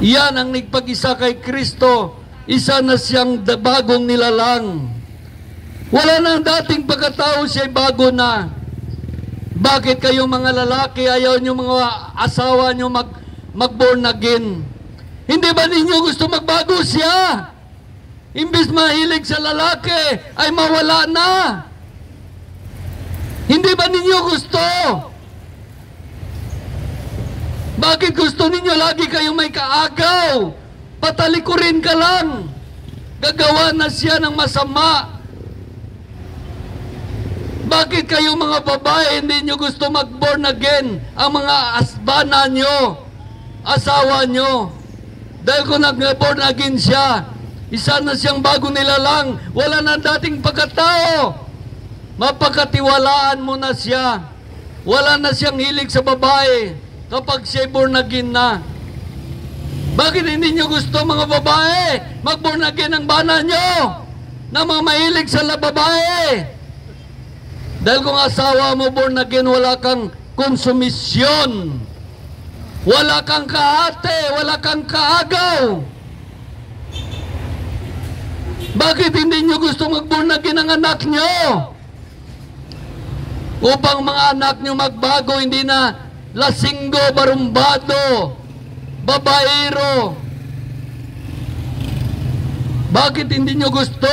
Yan ang nagpag-isa kay Kristo, isa na siyang bagong nilalang. Wala na dating pagkatao, siya'y bago na. Bakit kayong mga lalaki, ayaw nyo mga asawa nyo mag-born again? Hindi ba ninyo gusto magbago siya? Imbis mahilig sa lalaki, ay mawala na. Hindi ba ninyo gusto? Bakit gusto ninyo lagi kayong may kaagaw? Patalikurin ka lang. Gagawa na siya ng masama. Bakit kayo mga babae hindi nyo gusto mag-born again? Ang mga asbana nyo, asawa nyo. Dahil kung nag-born again siya, isa na siyang bagong nilalang, wala na dating pagkatao. Mapagkatiwalaan mo na siya. Wala na siyang hilig sa babae kapag siya born again na. Bakit hindi nyo gusto mga babae mag-born again ang bana nyo na mga mahilig sa babae? Dahil kung asawa mo born again, wala kang konsumisyon, wala kang kahate, wala kang kaagaw. Bakit hindi nyo gusto mag-born again ang anak nyo? Upang mga anak nyo magbago, hindi na lasinggo, barumbado, babaero. Bakit hindi nyo gusto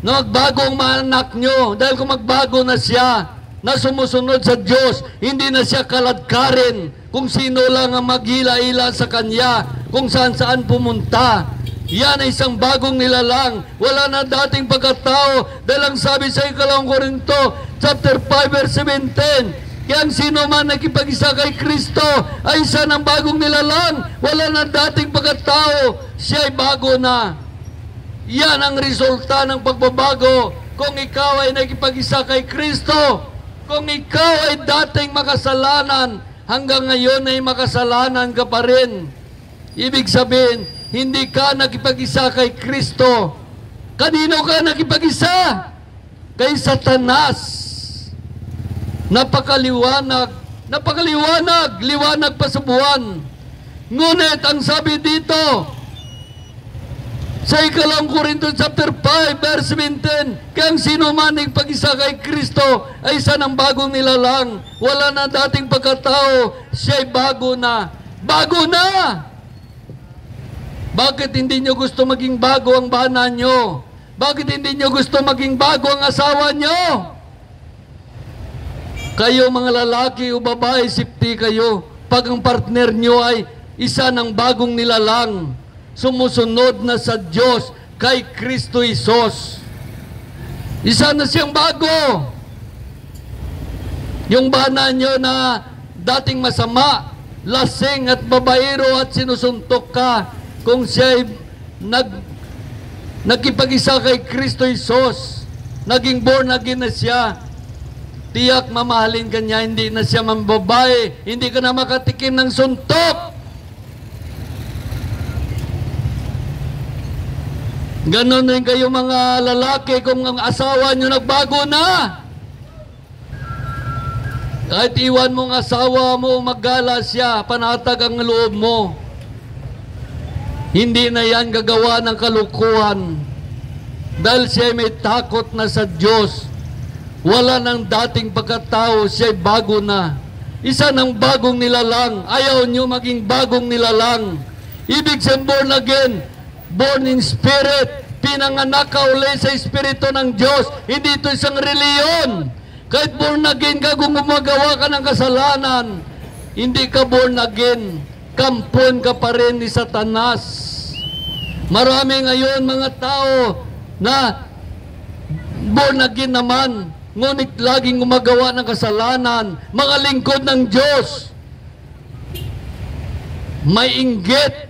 na magbago ang mga anak nyo? Dahil kung magbago na siya, na sumusunod sa Diyos, hindi na siya kaladkarin kung sino lang ang maghila-hila sa Kanya, kung saan-saan pumunta. Yan ay isang bagong nilalang. Wala na dating pagkatao. Dahil ang sabi sa 2 Korinto, chapter 5, verse 17, kaya ang sino man nakipag-isa kay Kristo ay isa ng bagong nilalang. Wala na dating pagkatao. Siya ay bago na. Yan ang resulta ng pagbabago. Kung ikaw ay nakipag-isa kay Kristo, kung ikaw ay dating makasalanan, hanggang ngayon ay makasalanan ka pa rin. Ibig sabihin, hindi ka nakipag-isa kay Kristo. Kanino ka nakipag-isa? Kay Satanas. Napakaliwanag, liwanag pa sa buwan. Ngunit ang sabi dito, sa 2 Korinto chapter 5, verse 17, kaya ang sino man ang pag-isa kay Kristo ay isa ng bagong nilalang. Wala na dating pagkatao, siya'y bago na. Bago na! Bakit hindi nyo gusto maging bago ang bana nyo? Bakit hindi nyo gusto maging bago ang asawa nyo? Kayo mga lalaki o babae, sipti kayo. Pag ang partner nyo ay isa ng bagong nilalang, sumusunod na sa Diyos kay Kristo Isos. Isa na siyang bago. Yung bana nyo na dating masama, lasing at babaero at sinusuntok ka, kung siya ay nagkipag-isa kay Kristo Isos, naging born again na siya, tiyak mamahalin ka niya, hindi na siya mambabae, hindi ka na makatikim ng suntok. Ganon rin kayo mga lalaki, kung ang asawa nyo nagbago na. Kahit iwan mong asawa mo, maggala siya, panatag ang loob mo. Hindi na yan gagawa ng kalukuhan. Dahil siya may takot na sa Diyos. Wala nang dating pagkatao, siya bago na. Isa ng bagong nilalang. Ayaw nyo maging bagong nilalang. Ibig sabihin born again, born in spirit, pinanganak ka uli sa Espiritu ng Diyos. Hindi ito isang reliyon. Kahit born again ka, kung gumagawa ka ng kasalanan, hindi ka born again. Kampon ka pa rin ni Satanas. Marami ngayon mga tao na born again naman, ngunit laging gumagawa ng kasalanan, mga lingkod ng Diyos. May inggit,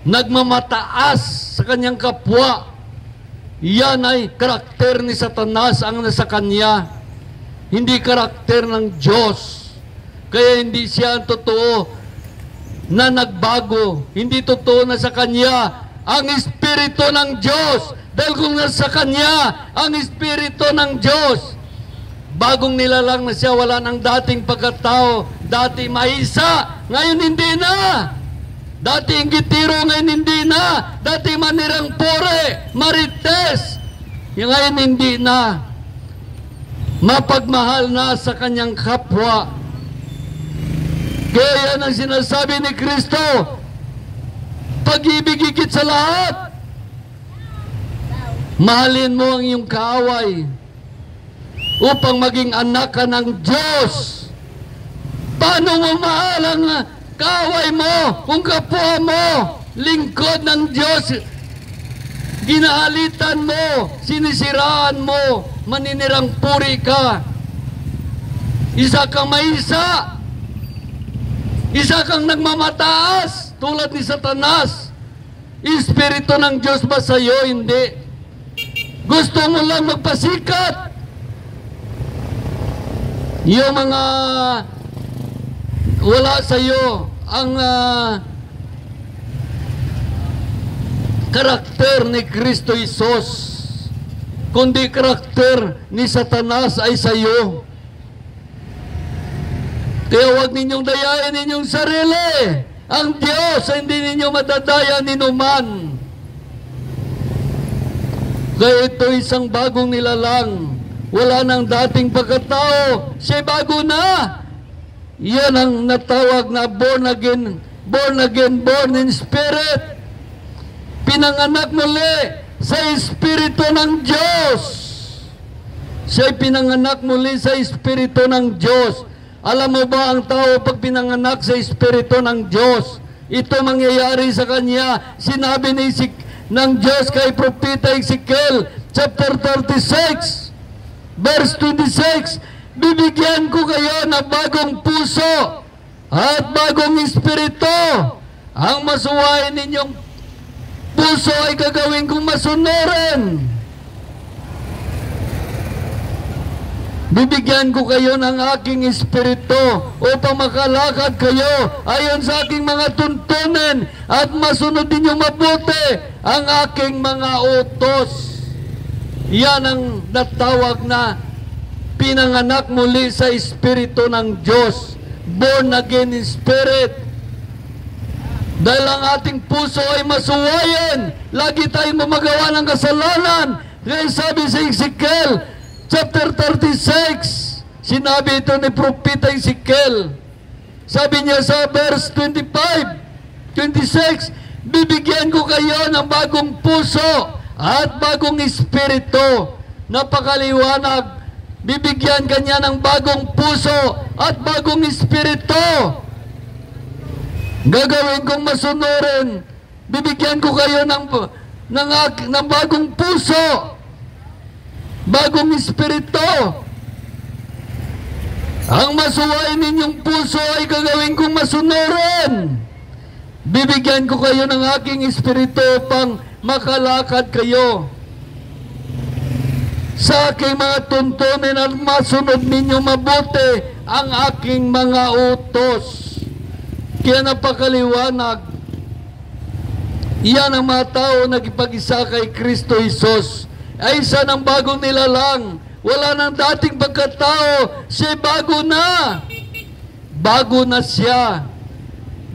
nagmamataas sa kanyang kapwa. Yan ay karakter ni Satanas ang nasa kanya, hindi karakter ng Diyos. Kaya hindi siya totoo na nagbago, hindi totoo na sa kanya ang Espiritu ng Diyos. Dahil kung nasa kanya ang Espiritu ng Diyos, bagong nilalang na siya, wala nang dating pagkatao. Dati maisa, ngayon hindi na. Dati inggitiro, ngayon hindi na. Dati manirang pore, marites, ngayon hindi na. Mapagmahal na sa kanyang kapwa. Kaya yan ang sinasabi ni Kristo, pag-ibig higit sa lahat. Mahalin mo ang iyong kaaway upang maging anak ka ng Diyos. Paano mo mahal ang kaaway mo kung kapwa mo lingkod ng Diyos? ginahalitan mo, sinisiraan mo, maninirang puri ka. Isa kang maisa. Isa kang nagmamataas, tulad ni Satanas. Espiritu ng Diyos ba sa'yo? Hindi. Gusto mo lang magpasikat. Yung mga wala sa'yo ang karakter ni Kristo Jesus, kundi karakter ni Satanas ay sa'yo. Kaya huwag ninyong dayain ninyong sarili. Ang Diyos ay hindi ninyo madadaya ninuman. Kaya ito isang bagong nilalang. Wala nang dating pagkatao. Siya bago na. Yan ang natawag na born again, born in spirit. Pinanganak muli sa Espiritu ng Diyos. Siya'y pinanganak muli sa Espiritu ng Diyos. Alam mo ba ang tao pag pinanganak sa Espiritu ng Diyos, ito mangyayari sa kanya. Sinabi ng Diyos kay Propeta Ezekiel, chapter 36, verse 26, bibigyan ko kayo ng bagong puso at bagong espiritu. Ang masuwain ninyong puso ay gagawin kong masunurin. Bibigyan ko kayo ng aking espiritu upang makalakad kayo ayon sa aking mga tuntunin at masunod ninyong mabuti ang aking mga utos. Yan ang natawag na pinanganak muli sa Espiritu ng Diyos. Born again in spirit. Dahil ang ating puso ay masuwayan, lagi tayong mamagawa ng kasalanan. Kaya sabi sa Ezekiel, chapter 36, sinabi ito ni Propeta Ezekiel. Sabi niya sa verse 25, 26, bibigyan ko kayo ng bagong puso at bagong espiritu. Napakaliwanag. Bibigyan kanya ng bagong puso at bagong espiritu. Gagawin kong masunurin. Bibigyan ko kayo ng bagong puso, bagong espiritu. Ang masuwain ninyong puso ay gagawin kong masunurin. Bibigyan ko kayo ng aking espiritu upang makalakad kayo sa aking mga tuntunin at masunod ninyo mabuti ang aking mga utos. Kaya napakaliwanag. Yan ang mga tao nagipag-isa kay Kristo Jesus. Ay isa ng bagong nilalang. Wala nang dating pagkatao. Siya bago na. Bago na siya.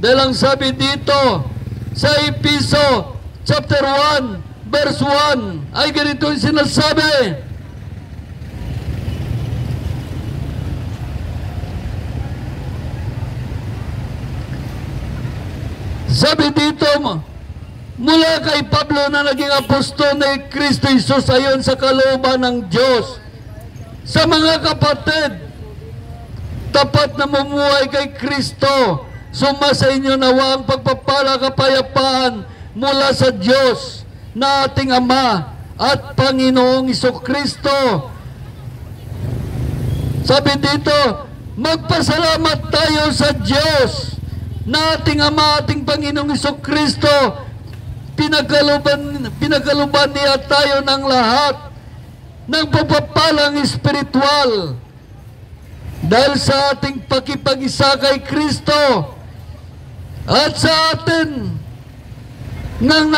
Dahil ang sabi dito sa Episo chapter 1 verse 1 ay ganito yung sinasabi. Sabi dito, mula kay Pablo na naging apostol ni Kristo Jesus ayon sa kalooban ng Diyos, sa mga kapatid, tapat na mumuhay kay Kristo, suma sa inyo nawa ang pagpapala kapayapaan mula sa Diyos na ating Ama at Panginoong Jesucristo. Sabi dito, magpasalamat tayo sa Diyos na ating Ama, ating Panginoong Jesucristo. Pinagaluban niya tayo ng lahat ng pagpapalang espiritual dahil sa ating pakipag-isa kay Kristo at sa atin nang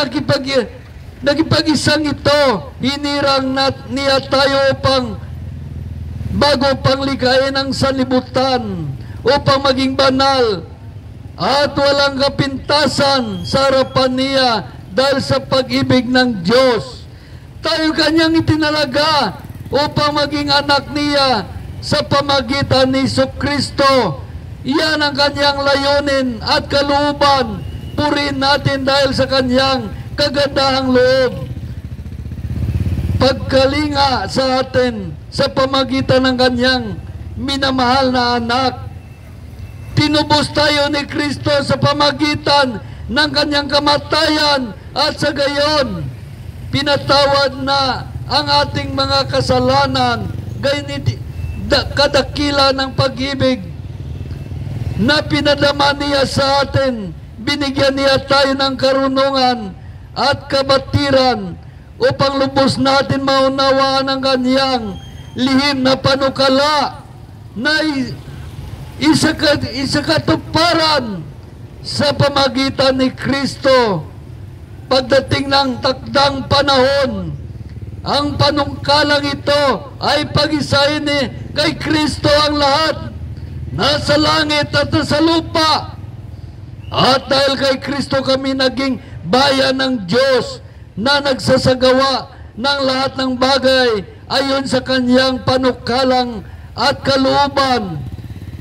nakipag-isang ito, hinirang niya tayo upang bago pang likain ang sanlibutan upang maging banal at walang kapintasan sa harapan niya dahil sa pag-ibig ng Diyos. Tayo kanyang itinalaga upang maging anak niya sa pamagitan ni Jesucristo. Iyan ang kanyang layunin at kalooban. Purihin natin dahil sa kanyang kagandahang loob. Pagkalinga sa atin sa pamagitan ng kanyang minamahal na anak. Tinubos tayo ni Kristo sa pamagitan ng kanyang kamatayan at sa gayon, pinatawad na ang ating mga kasalanan, gayon kadakila ng pag-ibig na pinadama niya sa atin. Binigyan niya tayo ng karunungan at kabatiran upang lubos natin maunawaan ang kanyang lihim na panukala na isakatuparan sa pamagitan ni Kristo. Pagdating ng takdang panahon, ang panungkalang ito ay pag-isahin kay Kristo ang lahat, nasa langit at sa lupa. At dahil kay Kristo kami naging bayan ng Diyos na nagsasagawa ng lahat ng bagay ayon sa kanyang panukalang at kalooban.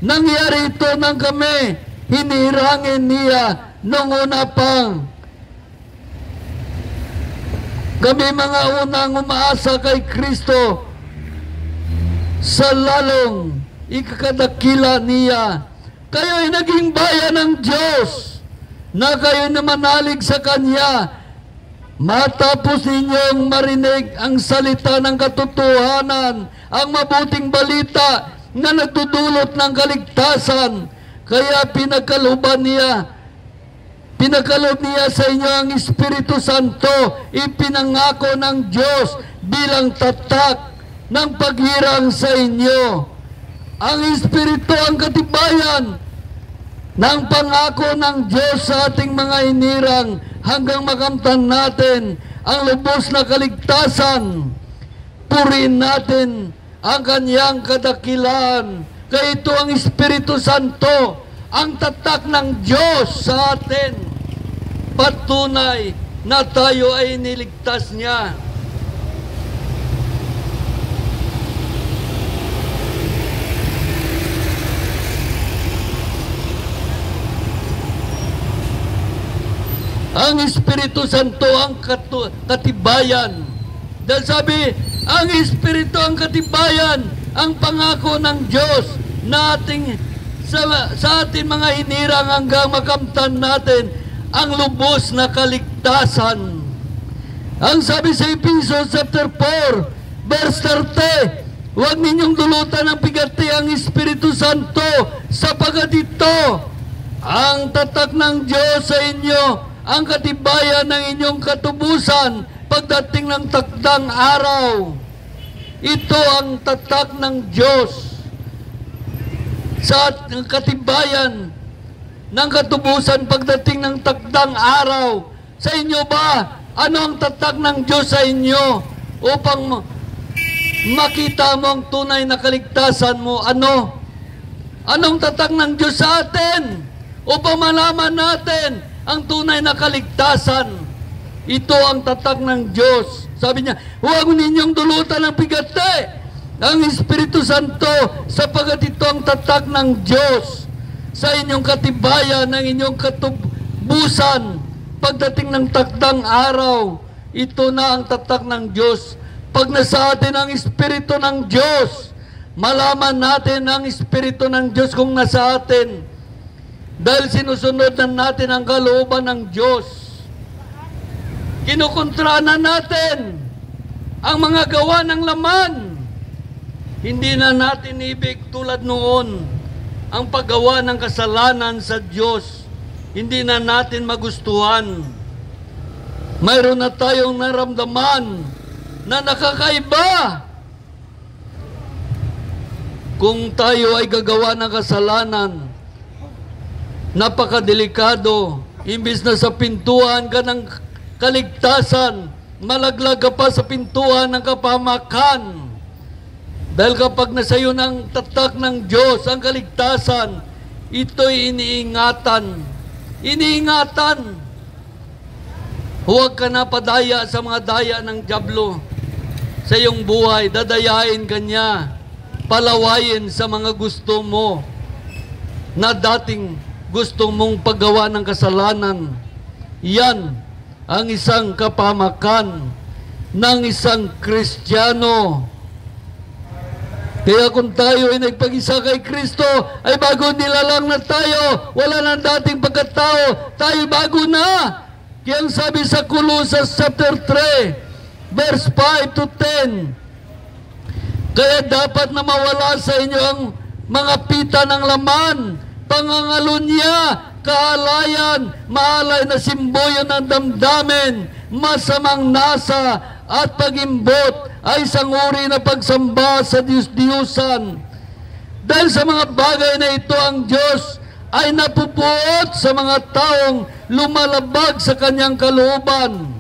Nangyari ito nang kami hinirangin niya noong una pang kami mga unang umaasa kay Kristo sa lalong ikakadakila niya. Kayo'y naging bayan ng Diyos na kayo'y namanalig sa Kanya. Matapos ninyong marinig ang salita ng katotohanan, ang mabuting balita na nagdudulot ng kaligtasan. Kaya pinagkaloob niya sa inyo ang Espiritu Santo, ipinangako ng Diyos bilang tatak ng paghirang sa inyo. Ang Espiritu ang katibayan ng pangako ng Diyos sa ating mga inirang hanggang makamtan natin ang lubos na kaligtasan. Purihin natin ang kanyang kadakilaan. Kaya ito ang Espiritu Santo, ang tatak ng Diyos sa atin. Patunay na tayo ay niligtas niya. Ang Espiritu Santo ang katibayan. Dahil sabi, ang Espiritu ang katibayan, ang pangako ng Diyos na sa ating mga hinirang hanggang makamtan natin ang lubos na kaligtasan. Ang sabi sa Ephesians chapter 4, verse 30, huwag ninyong dulutan ng bigati ang Espiritu Santo, sapagat ito ang tatak ng Diyos sa inyo, ang katibayan ng inyong katubusan pagdating ng takdang araw. Ito ang tatak ng Diyos sa katibayan ng katubusan pagdating ng takdang araw. Sa inyo ba? Ano ang tatak ng Diyos sa inyo upang makita mo ang tunay na kaligtasan mo? Ano? Anong tatak ng Diyos sa atin upang malaman natin ang tunay na kaligtasan? Ito ang tatak ng Diyos. Sabi niya, huwag ninyong dulutan ng bigati ang Espiritu Santo, sapagat ito ang tatak ng Diyos sa inyong katibayan, ng inyong katubusan pagdating ng takdang araw. Ito na ang tatak ng Diyos. Pag nasa atin ang Espiritu ng Diyos, malaman natin ang Espiritu ng Diyos kung nasa atin. Dahil sinusunod na natin ang kalooban ng Diyos. Kinukontra na natin ang mga gawa ng laman. Hindi na natin ibig tulad noon ang paggawa ng kasalanan sa Diyos. Hindi na natin magustuhan. Mayroon na tayong naramdaman na nakakaiba. Kung tayo ay gagawa ng kasalanan, napakadelikado. Imbis na sa pintuan ka ng kaligtasan, malaglag ka pa sa pintuan ng kapahamakan. Dahil kapag nasa iyo ng tatak ng Diyos ang kaligtasan, ito'y iniingatan. Iniingatan. Huwag ka na padaya sa mga daya ng dyablo sa iyong buhay. Dadayain ka niya. Palawayin sa mga gusto mo na dating gusto mong paggawa ng kasalanan. Yan ang isang kapahamakan ng isang Kristiyano. Kaya kung tayo ay nagpag-isa kay Kristo, ay bago nilalang na tayo, wala nang dating pagkatao, tayo bago na. Kaya ang sabi sa Colossus chapter 3, verse 5 to 10. Kaya dapat na mawala sa inyo ang mga pita ng laman, pangangalunya, kaalayan, maalay na simboyo ng damdamin, masamang nasa at pagimbot ay sanguri na pagsamba sa Diyos-Diyusan. Dahil sa mga bagay na ito, ang Diyos ay napupuot sa mga taong lumalabag sa kanyang kalooban.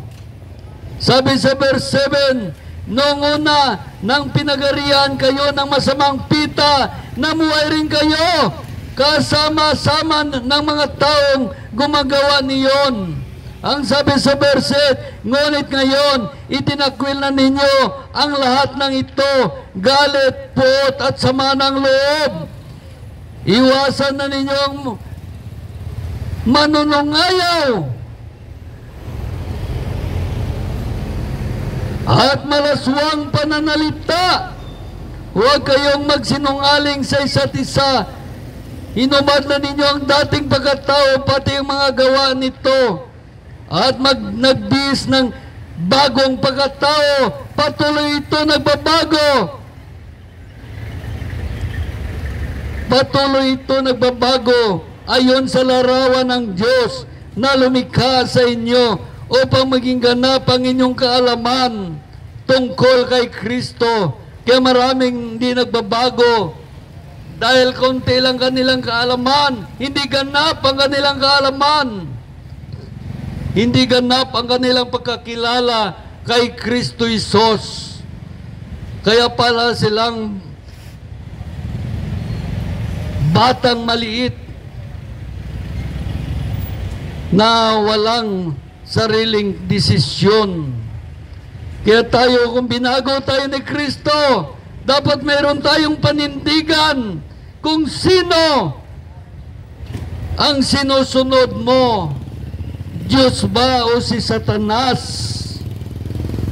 Sabi sa verse 7, noong una, nang pinagarihan kayo ng masamang pita, namuhay rin kayo, kasama-sama ng mga taong gumagawa niyon. Ang sabi sa verse 8, ngunit ngayon, itinakwil na ninyo ang lahat ng ito, galit, puot at sama ng loob. Iwasan na ninyo ang manunungayaw at malaswang pananalita. Huwag kayong magsinungaling sa isa't isa. Hinubad na ninyo ang dating pagkatao, pati ang mga gawa nito, at nagbihis ng bagong pagkatao. Patuloy ito nagbabago. Patuloy ito nagbabago ayon sa larawan ng Diyos na lumikha sa inyo upang maging ganap ang inyong kaalaman tungkol kay Kristo. Kaya maraming hindi nagbabago dahil konti lang kanilang kaalaman. Hindi ganap ang kanilang kaalaman. Hindi ganap ang kanilang pagkakilala kay Kristo Isos. Kaya pala silang batang maliit na walang sariling desisyon. Kaya tayo, kung binago tayo ni Kristo, dapat mayroon tayong panindigan kung sino ang sinusunod mo. Diyos ba o si Satanas?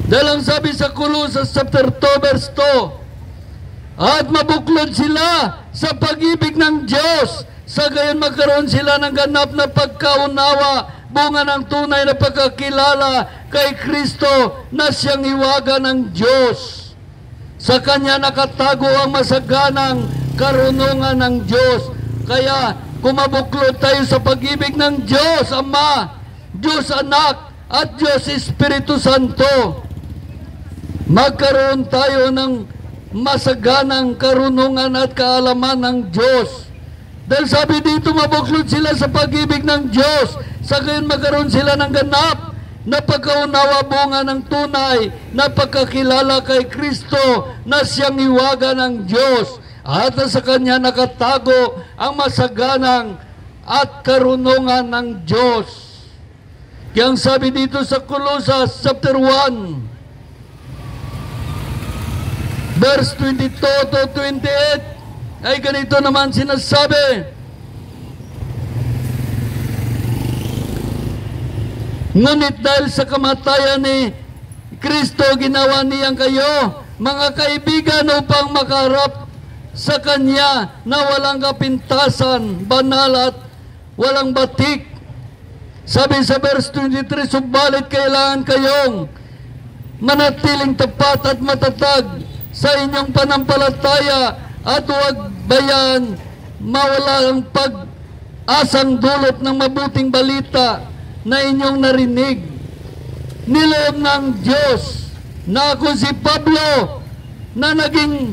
Dahil ang sabi sa Colossus chapter 2 verse 2, at mabuklod sila sa pag-ibig ng Diyos, sa gayon magkaroon sila ng ganap na pagkaunawa, bunga ng tunay na pagkakilala kay Kristo na siyang hiwaga ng Diyos. Sa Kanya nakatago ang masaganang karunungan ng Diyos. Kaya kumabuklod tayo sa pag-ibig ng Diyos Ama, Diyos Anak at Diyos Espiritu Santo. Magkaroon tayo ng masaganang karunungan at kaalaman ng Diyos. Dahil sabi dito, mabuklod sila sa pag-ibig ng Diyos, sa gayon magkaroon sila ng ganap na pagkaunawa, bunga ng tunay na pagkakilala kay Kristo na siyang hiwaga ng Diyos, at sa Kanya nakatago ang masaganang at karunungan ng Diyos. Kaya ang sabi dito sa Colossus chapter 1 verse 22 to 28 ay ganito naman sinasabi, ngunit dahil sa kamatayan ni Kristo, ginawa niyang kayo mga kaibigan upang makaharap sa Kanya na walang kapintasan, banal at walang batik. Sabi sa verse 23, subalit kailangan kayong manatiling tapat at matatag sa inyong panampalataya, at huwag bayan mawala ang pag-asang dulot ng mabuting balita na inyong narinig. Niloob ng Diyos na ako si Pablo, na naging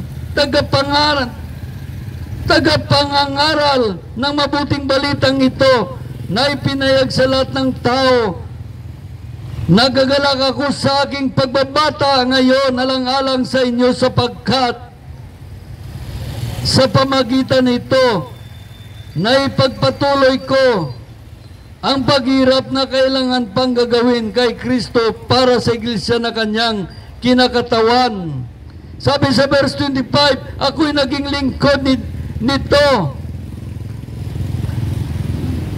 tagapangangaral ng mabuting balitang ito, na ipinayag sa lahat ng tao. Nagagalak ako sa aking pagbabata ngayon alang-alang sa inyo, sapagkat sa pamagitan nito na ipagpatuloy ko ang paghirap na kailangan pang gagawin kay Kristo para sa iglesia na Kanyang kinakatawan. Sabi sa verse 25, ako'y naging lingkod nito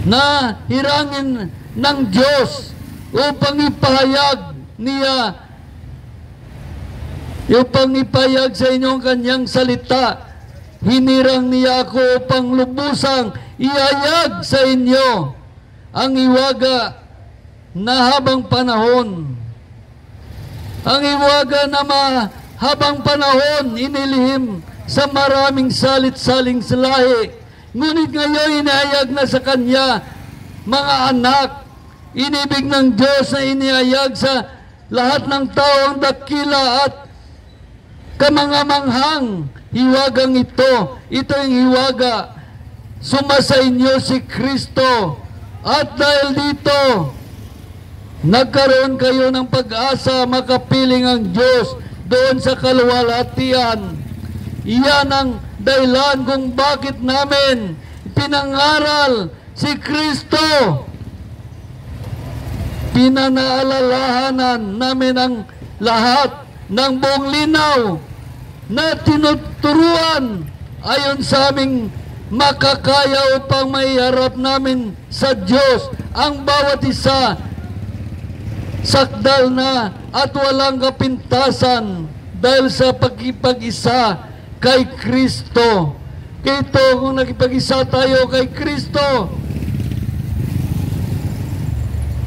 na hirangin ng Diyos upang ipahayag sa inyo ang Kanyang salita. Hinirang niya ako upang lubusang ihayag sa inyo ang hiwaga na habang panahon. Ang hiwaga na mahabang panahon inilihim sa maraming salit-saling lahi. Ngunit ngayon inihayag na sa Kanya, mga anak, inibig ng Diyos na inihayag sa lahat ng tao ang dakila at kamangamanghang hiwagang ito. Ito yung hiwaga. Sumasa inyo si Kristo. At dahil dito, nagkaroon kayo ng pag-asa, makapiling ang Diyos doon sa kaluwalhatian. Iyan ang dahilan kung bakit namin pinangaral si Kristo. Pinanaalalahanan namin ang lahat ng buong linaw na tinuturuan ayon sa aming makakaya upang maiharap namin sa Diyos ang bawat isa sakdal na at walang kapintasan dahil sa pagkipag-isa kay Kristo. Ito, kung nakipag-isa tayo kay Kristo,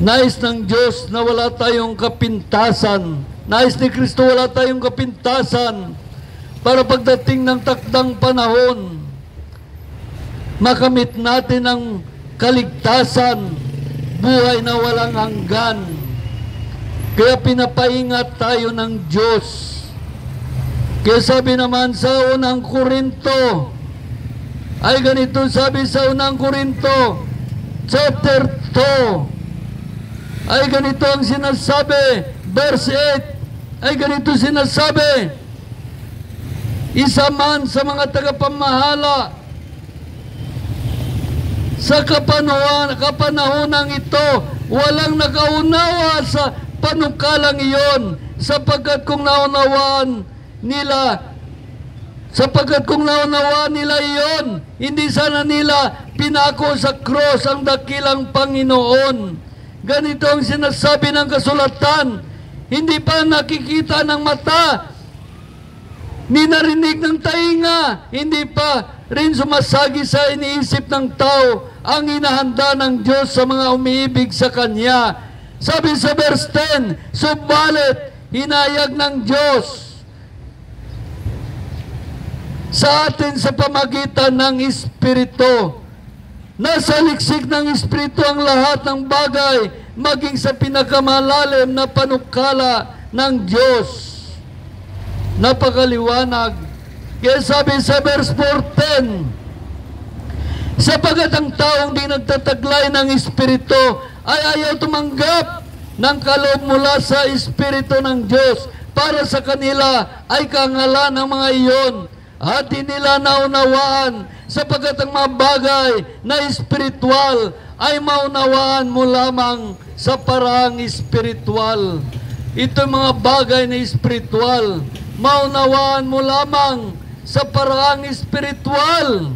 nais ng Diyos na wala tayong kapintasan. Nais ni Kristo wala tayong kapintasan para pagdating ng takdang panahon, makamit natin ang kaligtasan, buhay na walang hanggan. Kaya pinapaingat tayo ng Diyos. Kaya sabi naman sa unang Korinto, ay ganito sabi sa unang Korinto, chapter 2, ay ganito ang sinasabi, verse 8, ay ganito sinasabi, isa man sa mga tagapamahala sa kapanahonang ito, walang nakaunawa sa panukalang iyon, sapagkat kung naunawaan nila iyon, hindi sana nila pinako sa cross ang dakilang Panginoon. Ganito ang sinasabi ng kasulatan, hindi pa nakikita ng mata, ni narinig ng tainga, hindi pa rin sumasagi sa iniisip ng tao ang inahanda ng Diyos sa mga umiibig sa Kanya. Sabi sa verse 10, subalit hinayag ng Diyos sa atin sa pamagitan ng Espiritu. Nasa liksik ng Espiritu ang lahat ng bagay, maging sa pinakamalalim na panukala ng Diyos. Napakaliwanag. Kaya sabi sa verse 14, sapagat ang taong di nagtataglay ng Espiritu ay ayaw tumanggap ng kaloob mula sa Espiritu ng Diyos, para sa kanila ay kangalan ng mga iyon at di nila naunawaan, sapagat ang mga bagay na espiritual ay maunawaan mo lamang sa paraang espiritual. Ito mga bagay na espiritual, maunawaan mo lamang sa paraang espiritual.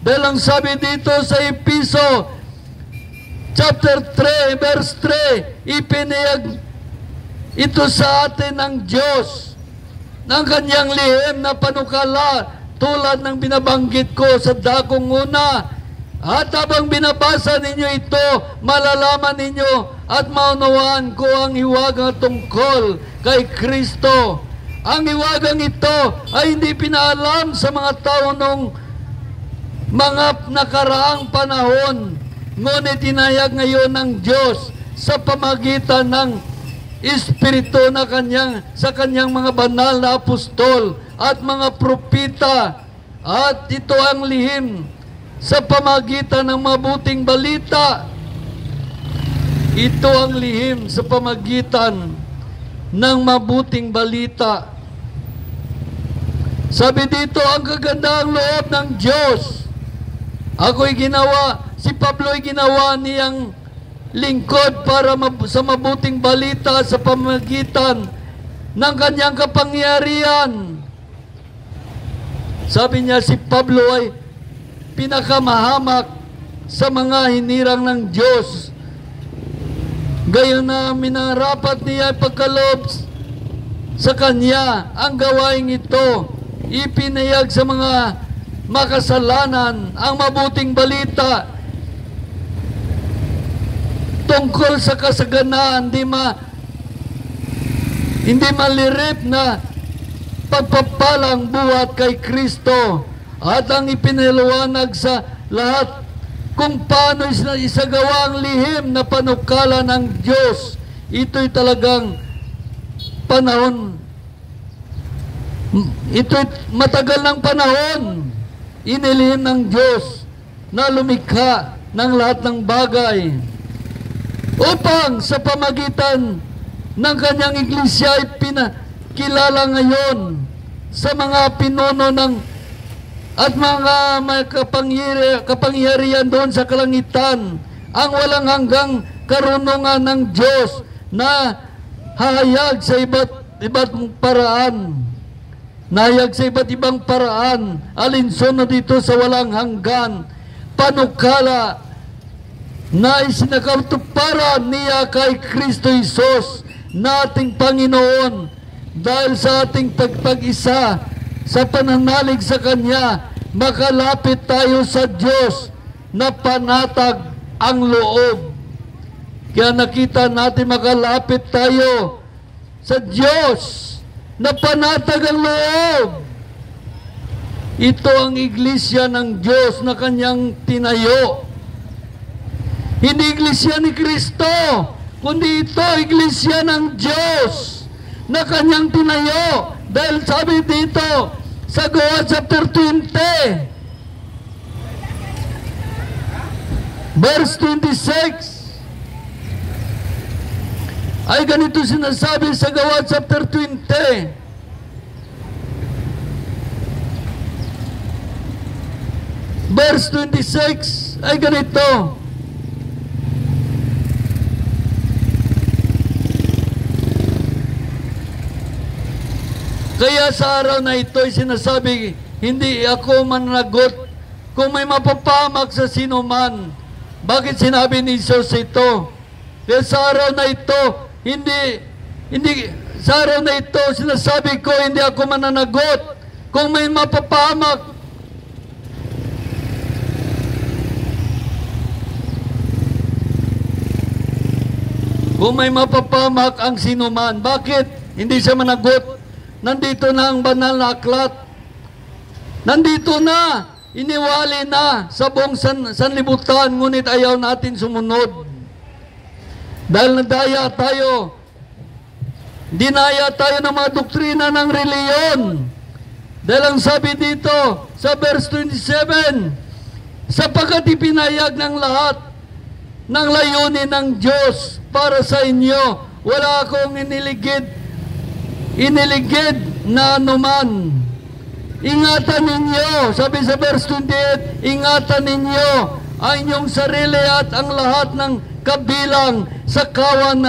Dahil ang sabi dito sa Episo chapter 3 verse 3, ipinayag ito sa atin ng Diyos ng Kanyang lihim na panukala, tulad ng binabanggit ko sa dakong una. At habang binabasa ninyo ito, malalaman ninyo at maunawaan ko ang hiwagang tungkol kay Kristo. Ang hiwagang ito ay hindi pinaalam sa mga tao nung mga nakaraang panahon, ngunit tinayag ngayon ng Diyos sa pamagitan ng Espiritu na sa Kanyang mga banal na apostol at mga propita. At ito ang lihim sa pamagitan ng mabuting balita. Ito ang lihim sa pamagitan ng mabuting balita. Sabi dito, ang kagandahang loob ng Diyos. Si Pablo ay ginawa niyang lingkod para sa mabuting balita sa pamagitan ng kanyang kapangyarihan. Sabi niya, si Pablo ay pinakamahamak sa mga hinirang ng Diyos. Gayon na minarapat niya pagkaloob sa Kanya ang gawain ito. Ipinayag sa mga makasalanan ang mabuting balita tungkol sa kasaganaan, Hindi malirip na pagpapalang buhat kay Kristo at ang ipinaliwanag sa lahat kung paano isagawa ang lihim na panukala ng Diyos. Ito'y talagang panahon, ito'y matagal ng panahon, inilihim ng Diyos na lumikha ng lahat ng bagay upang sa pamagitan ng kanyang iglesia ay pinakilala ngayon sa mga pinuno ng at mga kapangyarihan doon sa kalangitan ang walang hanggang karunungan ng Diyos na hahayag sa iba't paraan. Nahayag sa iba't ibang paraan, alinsunod dito sa walang hanggan, panukala na isinakatuparan niya kay Kristo Jesus na ating Panginoon dahil sa ating pagpag-isa sa pananalig sa Kanya, makalapit tayo sa Diyos na panatag ang loob. Kaya nakita natin makalapit tayo sa Diyos na panatag ang loob. Ito ang iglesia ng Diyos na Kanyang tinayo. Hindi iglesia ni Kristo, kundi ito iglesia ng Diyos na Kanyang tinayo. Dahil sabi dito sa Gawa chapter 20 verse 26 ay ganito sinasabi sa Gawa chapter 20. Verse 26 ay ganito. Kaya sa araw na ito ay sinasabi, hindi ako mananagot kung may mapapahamak sa sino man. Bakit sinabi ni Jesus ito? Kaya sa araw na ito, sa araw na ito, sinasabi ko, hindi ako mananagot kung may mapapahamak. Kung may mapapahamak ang sino man. Bakit? Hindi siya managot. Nandito na ang banal na aklat. Nandito na, iniwali na sa buong sanlibutan, ngunit ayaw natin sumunod. Dahil nadaya tayo, dinaya tayo ng mga doktrina ng reliyon. Dahil ang sabi dito sa verse 27, sapagkat ipinayag ng lahat ng layunin ng Diyos para sa inyo, wala akong iniligid na anuman. Ingatan ninyo, sabi sa verse 28, ingatan ninyo ang inyong sarili at ang lahat ng kabilang sa kawan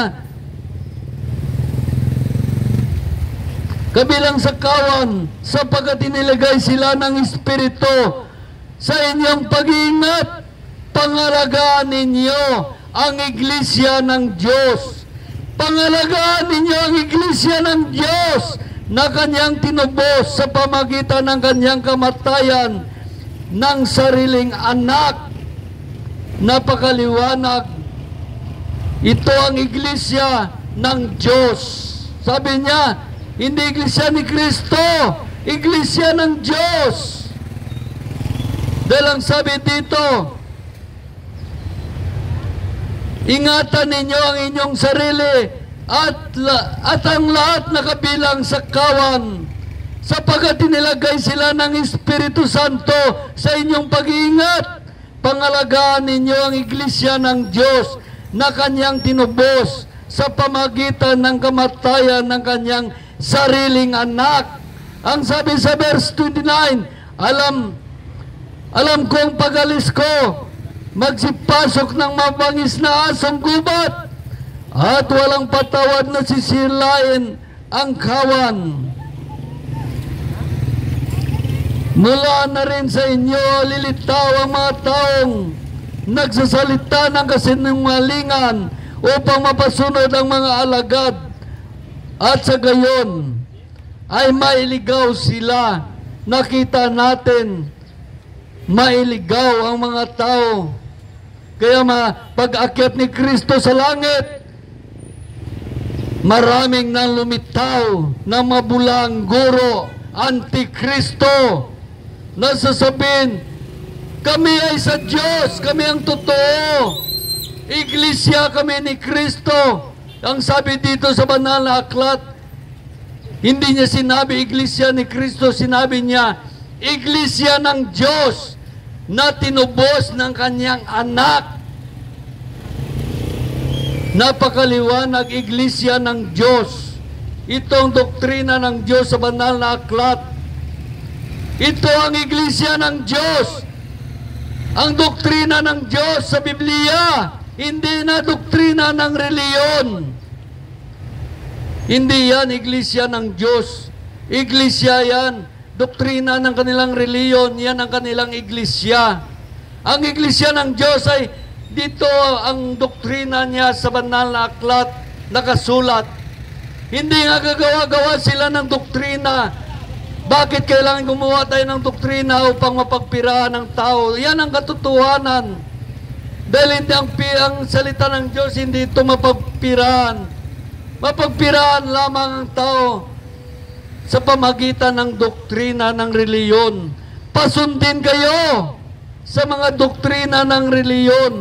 sapagkat inilagay sila ng Espiritu sa inyong pag-iingat. Pangalagaan ninyo ang iglesia ng Diyos. Pangalagaan ninyo ang iglesia ng Diyos na Kanyang tinubos sa pamagitan ng Kanyang kamatayan ng sariling anak. Napakaliwanag. Ito ang iglesia ng Diyos. Sabi niya, hindi iglesia ni Kristo, iglesia ng Diyos. Dahil ang sabi dito, ingatan ninyo ang inyong sarili at ang lahat na kabilang sa kawan, sapagkat inilagay sila ng Espiritu Santo sa inyong pag-iingat. Pangalagaan ninyo ang iglesia ng Diyos na Kanyang tinubos sa pamagitan ng kamatayan ng Kanyang sariling anak. Ang sabi sa verse 29, alam kong pag-alis ko, magsipasok ng mabangis na asong gubat at walang patawad na sisilain ang kawan. Mula na rin sa inyo lilitaw ang mga taong nagsasalita ng kasinungalingan upang mapasunod ang mga alagad at sa gayon ay mailigaw sila. Nakita natin mailigaw ang mga tao. Kaya pag-akyat ni Kristo sa langit, Maraming nang lumitaw na mabulang guro, antikristo, nasasabihin, kami ay sa Diyos, kami ang totoo. Iglesia kami ni Kristo. Ang sabi dito sa banal na aklat, hindi niya sinabi Iglesia ni Kristo, sinabi niya, Iglesia ng Diyos na tinubos ng kanyang anak. Napakaliwanag, Iglesia ng Diyos. Itong doktrina ng Diyos sa banal na aklat. Ito ang Iglesia ng Diyos. Ang doktrina ng Diyos sa Biblia, hindi na doktrina ng reliyon. Hindi yan Iglesia ng Diyos. Iglesia yan, doktrina ng kanilang reliyon, yan ang kanilang Iglesia. Ang Iglesia ng Diyos ay dito ang doktrina niya sa banal na aklat nakasulat. Hindi nga gagawa-gawa sila ng doktrina. Bakit kailangan gumawa tayo ng doktrina upang mapagpiraan ng tao? Yan ang katotohanan. Dahil hindi ang salita ng Diyos, hindi ito mapagpiraan. Mapagpiraan lamang ang tao sa pamagitan ng doktrina ng reliyon. Pasundin kayo sa mga doktrina ng reliyon.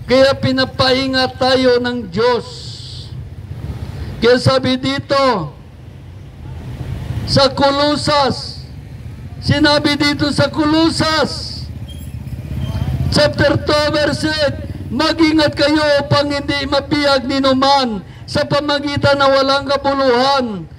Kaya pinapaingat tayo ng Diyos. Kaya sabi dito, sa Kolosas, sinabi dito sa Kolosas, chapter 2, verse 8, mag-ingat kayo upang hindi mabiyag ninuman sa pamagitan na walang kabuluhan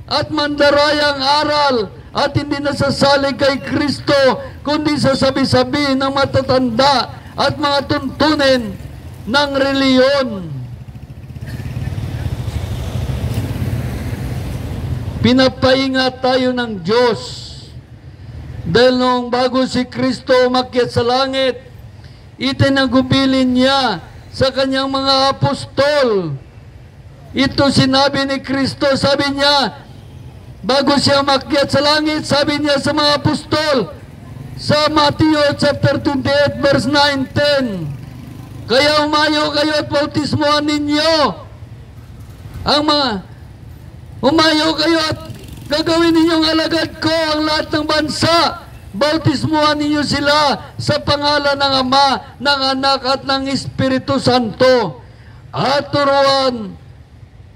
at mandarayang aral at hindi nasasalig kay Kristo, kundi sa sabi-sabi ng matatanda at mga tuntunin ng reliyon. Pinapaingat tayo ng Diyos. Dahil nung bago si Kristo umakyat sa langit, itinagubilin niya sa kanyang mga apostol. Ito sinabi ni Kristo, sabi niya, bago siya umakyat sa langit, sabi niya sa mga apostol, sa Matthew chapter 28 verse 9-10, kaya umayo kayo at bautismuhan ninyo ang mga umayo kayo at gagawin ninyong alagad ko ang lahat ng bansa. Bautismuhan ninyo sila sa pangalan ng Ama, ng Anak at ng Espiritu Santo. At turuan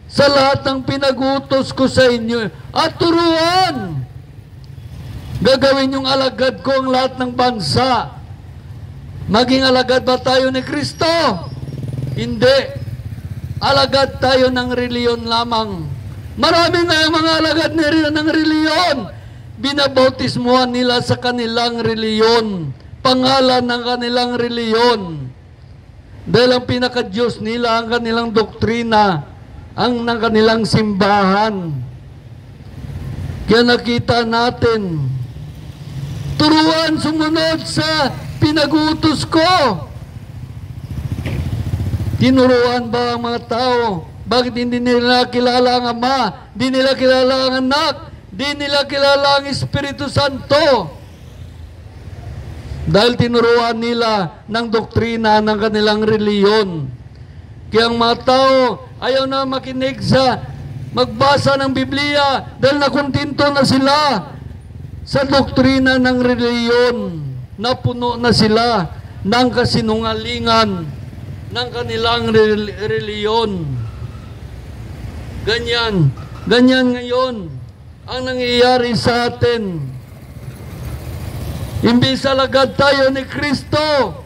sa lahat ng pinag-utos ko sa inyo. At turuan. Gagawin yung alagad ko ang lahat ng bansa. Maging alagad ba tayo ni Kristo? Hindi. Alagad tayo ng reliyon lamang. Marami na yung mga alagad ng reliyon. Binabautismuhan nila sa kanilang reliyon. Pangalan ng kanilang reliyon. Dahil ang pinaka-Diyos nila, ang kanilang doktrina, ang ng kanilang simbahan. Kaya nakita natin, turuan sumunod sa pinag-utos ko. Tinuruan ba ang mga tao? Bakit hindi nila kilala ang Ama? Di nila kilala ang Anak? Di nila kilala ang Espiritu Santo? Dahil tinuruan nila ng doktrina ng kanilang reliyon. Kaya ang mga tao ayaw na makinig sa magbasa ng Biblia dahil nakuntinto na sila sa doktrina ng reliyon. Napuno na sila ng kasinungalingan ng kanilang reliyon. Ganyan ngayon ang nangyayari sa atin. Imbis alagad tayo ni Kristo,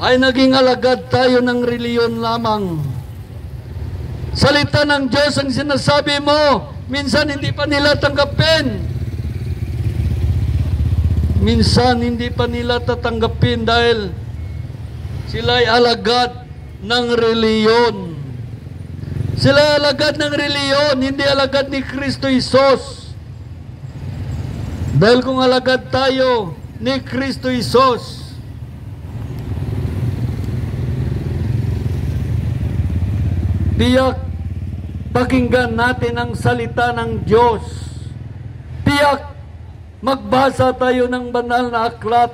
ay naging alagad tayo ng reliyon lamang. Salita ng Diyos ang sinasabi mo, minsan hindi pa nila tanggapin. Minsan hindi pa nila tatanggapin dahil sila ay alagad ng reliyon. Sila ay alagad ng reliyon, hindi alagad ni Kristo Isos. Dahil kung alagad tayo ni Kristo Isos, tiyak pakinggan natin ang salita ng Diyos. Tiyak magbasa tayo ng banal na aklat.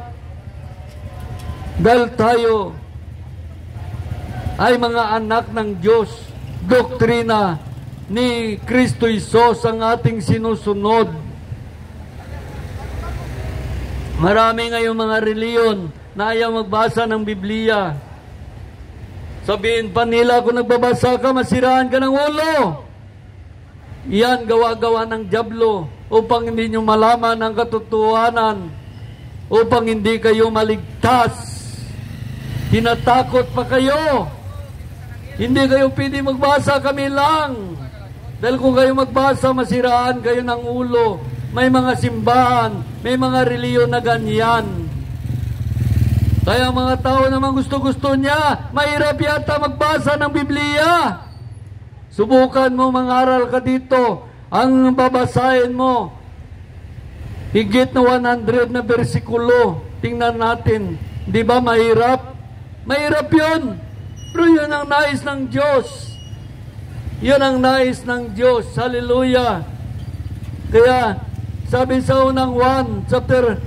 Dahil tayo ay mga anak ng Diyos. Doktrina ni Kristo Isos ang ating sinusunod. Marami ngayong mga reliyon na ayaw magbasa ng Biblia. Sabihin pa nila, kung nagbabasa ka, masiraan ka ng ulo. Iyan gawa-gawa ng dyablo upang hindi nyo malaman ang katotohanan, upang hindi kayo maligtas. Tinatakot pa kayo. Hindi kayo pwede magbasa, kami lang. Dahil kung kayo magbasa, masiraan kayo ng ulo. May mga simbahan, may mga reliyon na ganyan. Kaya mga tao naman gusto-gusto niya, mahirap yata magbasa ng Biblia. Subukan mo, mangaral ka dito. Ang babasahin mo, higit na 100 na bersikulo. Tingnan natin. Di ba mahirap? Mahirap yun. Pero yun ang nais ng Diyos. Yun ang nais ng Diyos. Hallelujah. Kaya, sabi sa unang 1, chapter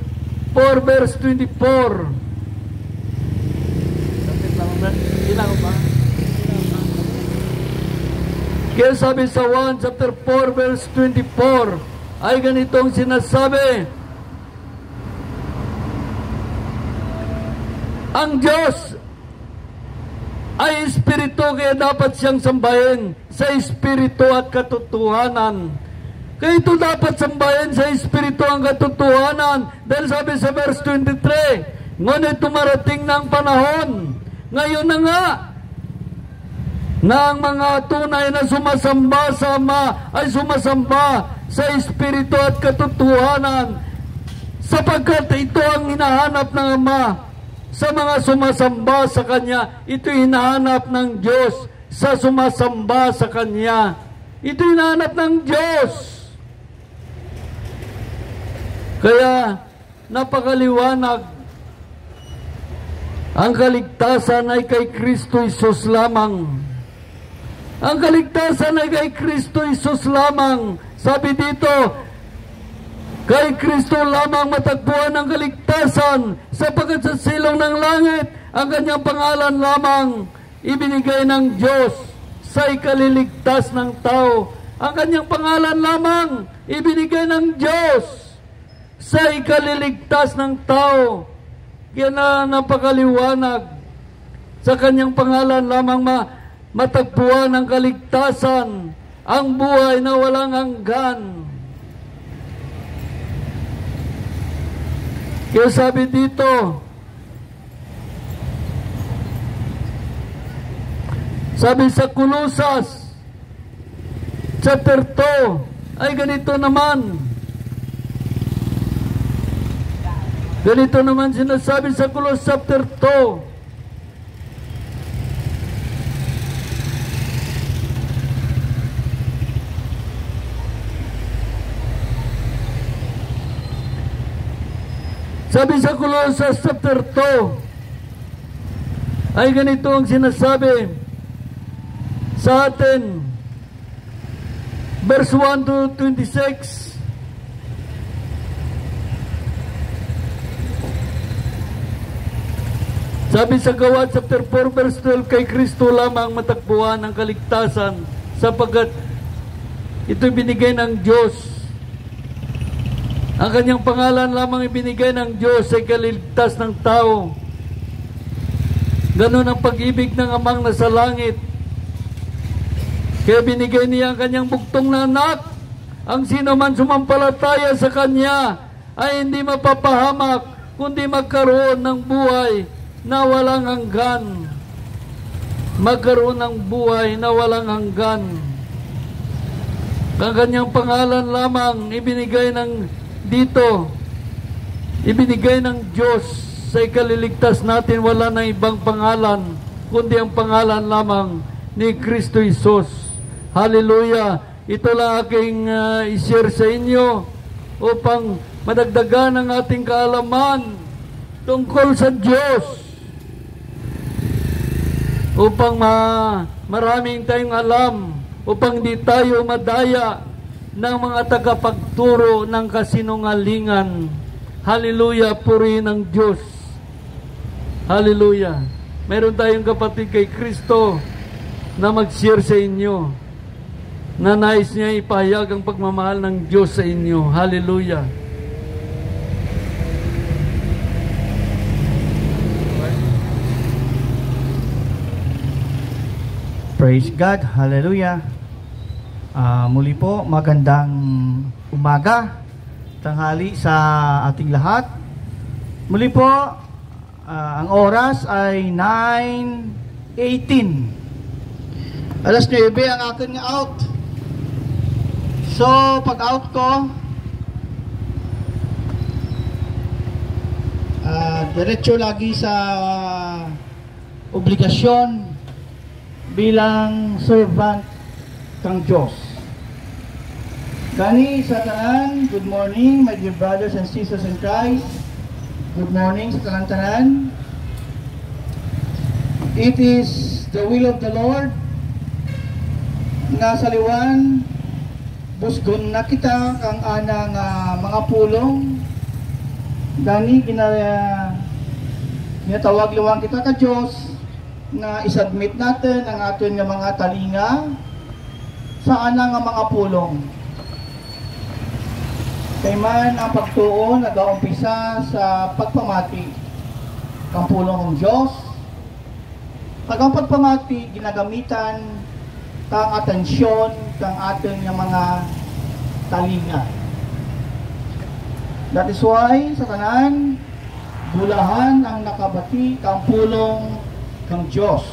4, verse 24. Kaya sabi sa 1, chapter 4, verse 24, ay ganitong sinasabi, ang Diyos ay Espiritu, kaya dapat siyang sambahin sa Espiritu at katotohanan. Kaya ito dapat sambahin sa Espiritu ang katotohanan. Dahil sabi sa verse 23, ngunit tumarating ng panahon, ngayon na nga, na ang mga tunay na sumasamba sa Ama ay sumasamba sa Espiritu at katotohanan, sapagkat ito ang hinahanap ng Ama sa mga sumasamba sa Kanya. Ito hinahanap ng Diyos sa sumasamba sa Kanya. Ito hinahanap ng Diyos. Kaya napakaliwanag, ang kaligtasan ay kay Kristo Isus lamang. Ang kaligtasan ay kay Kristo Isus lamang. Sabi dito, kay Kristo lamang matagpuan ang kaligtasan, sapagkat sa silong ng langit, ang kanyang pangalan lamang ibinigay ng Diyos sa ikaliligtas ng tao. Ang kanyang pangalan lamang ibinigay ng Diyos sa ikaliligtas ng tao. Kaya na napakaliwanag, sa kanyang pangalan lamang matagpuan ang kaligtasan, ang buhay na walang hanggan. Kaya sabi dito, sabi sa Kolosas chapter 2, ay ganito naman. Ganito naman sinasabi sa Kolosas chapter 2. Sabi sa Kolosas chapter 2, ay ganito ang sinasabi sa atin, verse 1 to 26. Sabi sa Gawa chapter 4, verse 12, kay Kristo lamang matagpuan ang kaligtasan, sapagkat ito binigay ng Diyos. Ang kanyang pangalan lamang ibinigay ng Diyos sa ikaliligtas ng tao. Ganon ang pag-ibig ng Amang nasa langit. Kaya binigay niya ang kanyang bugtong na anak. Ang sino man sumampalataya sa kanya ay hindi mapapahamak, kundi magkaroon ng buhay na walang hanggan. Magkaroon ng buhay na walang hanggan. Ang kanyang pangalan lamang ibinigay ibinigay ng Diyos sa ikaliligtas natin. Wala na ibang pangalan kundi ang pangalan lamang ni Kristo Isus. Hallelujah. Ito lang aking i-share sa inyo upang madagdagan ang ating kaalaman tungkol sa Diyos, upang maraming tayong alam, upang di tayo madaya ng mga tagapagturo ng kasinungalingan. Hallelujah, purihin ang Diyos. Hallelujah. Meron tayong kapatid kay Kristo na mag-share sa inyo, na nais niya ipahayag ang pagmamahal ng Diyos sa inyo. Hallelujah. Praise God. Hallelujah. Muli po, magandang umaga, tanghali sa ating lahat. Muli po, ang oras ay 9:18. Alas 9 ang akin nga out. So, pag out ko, diretso lagi sa obligasyon bilang servant kang Diyos. Gani sa tanan, good morning my dear brothers and sisters in Christ. Good morning sa tanan-tanan. It is the will of the Lord na sa liwan busgon na kita kang anang mga pulong. Gani ginatawag liwan kita ka Diyos na isubmit natin ang atin nga mga talinga sa anang mga pulong. Kay man ang pagtuon nag-aumpisa sa pagpamati kang pulong ng Diyos. Tagang pagpamati ginagamitan kang atensyon kang atin nga mga talinga. That is why sa tanan gulahan ang nakabati kang pulong kang Diyos.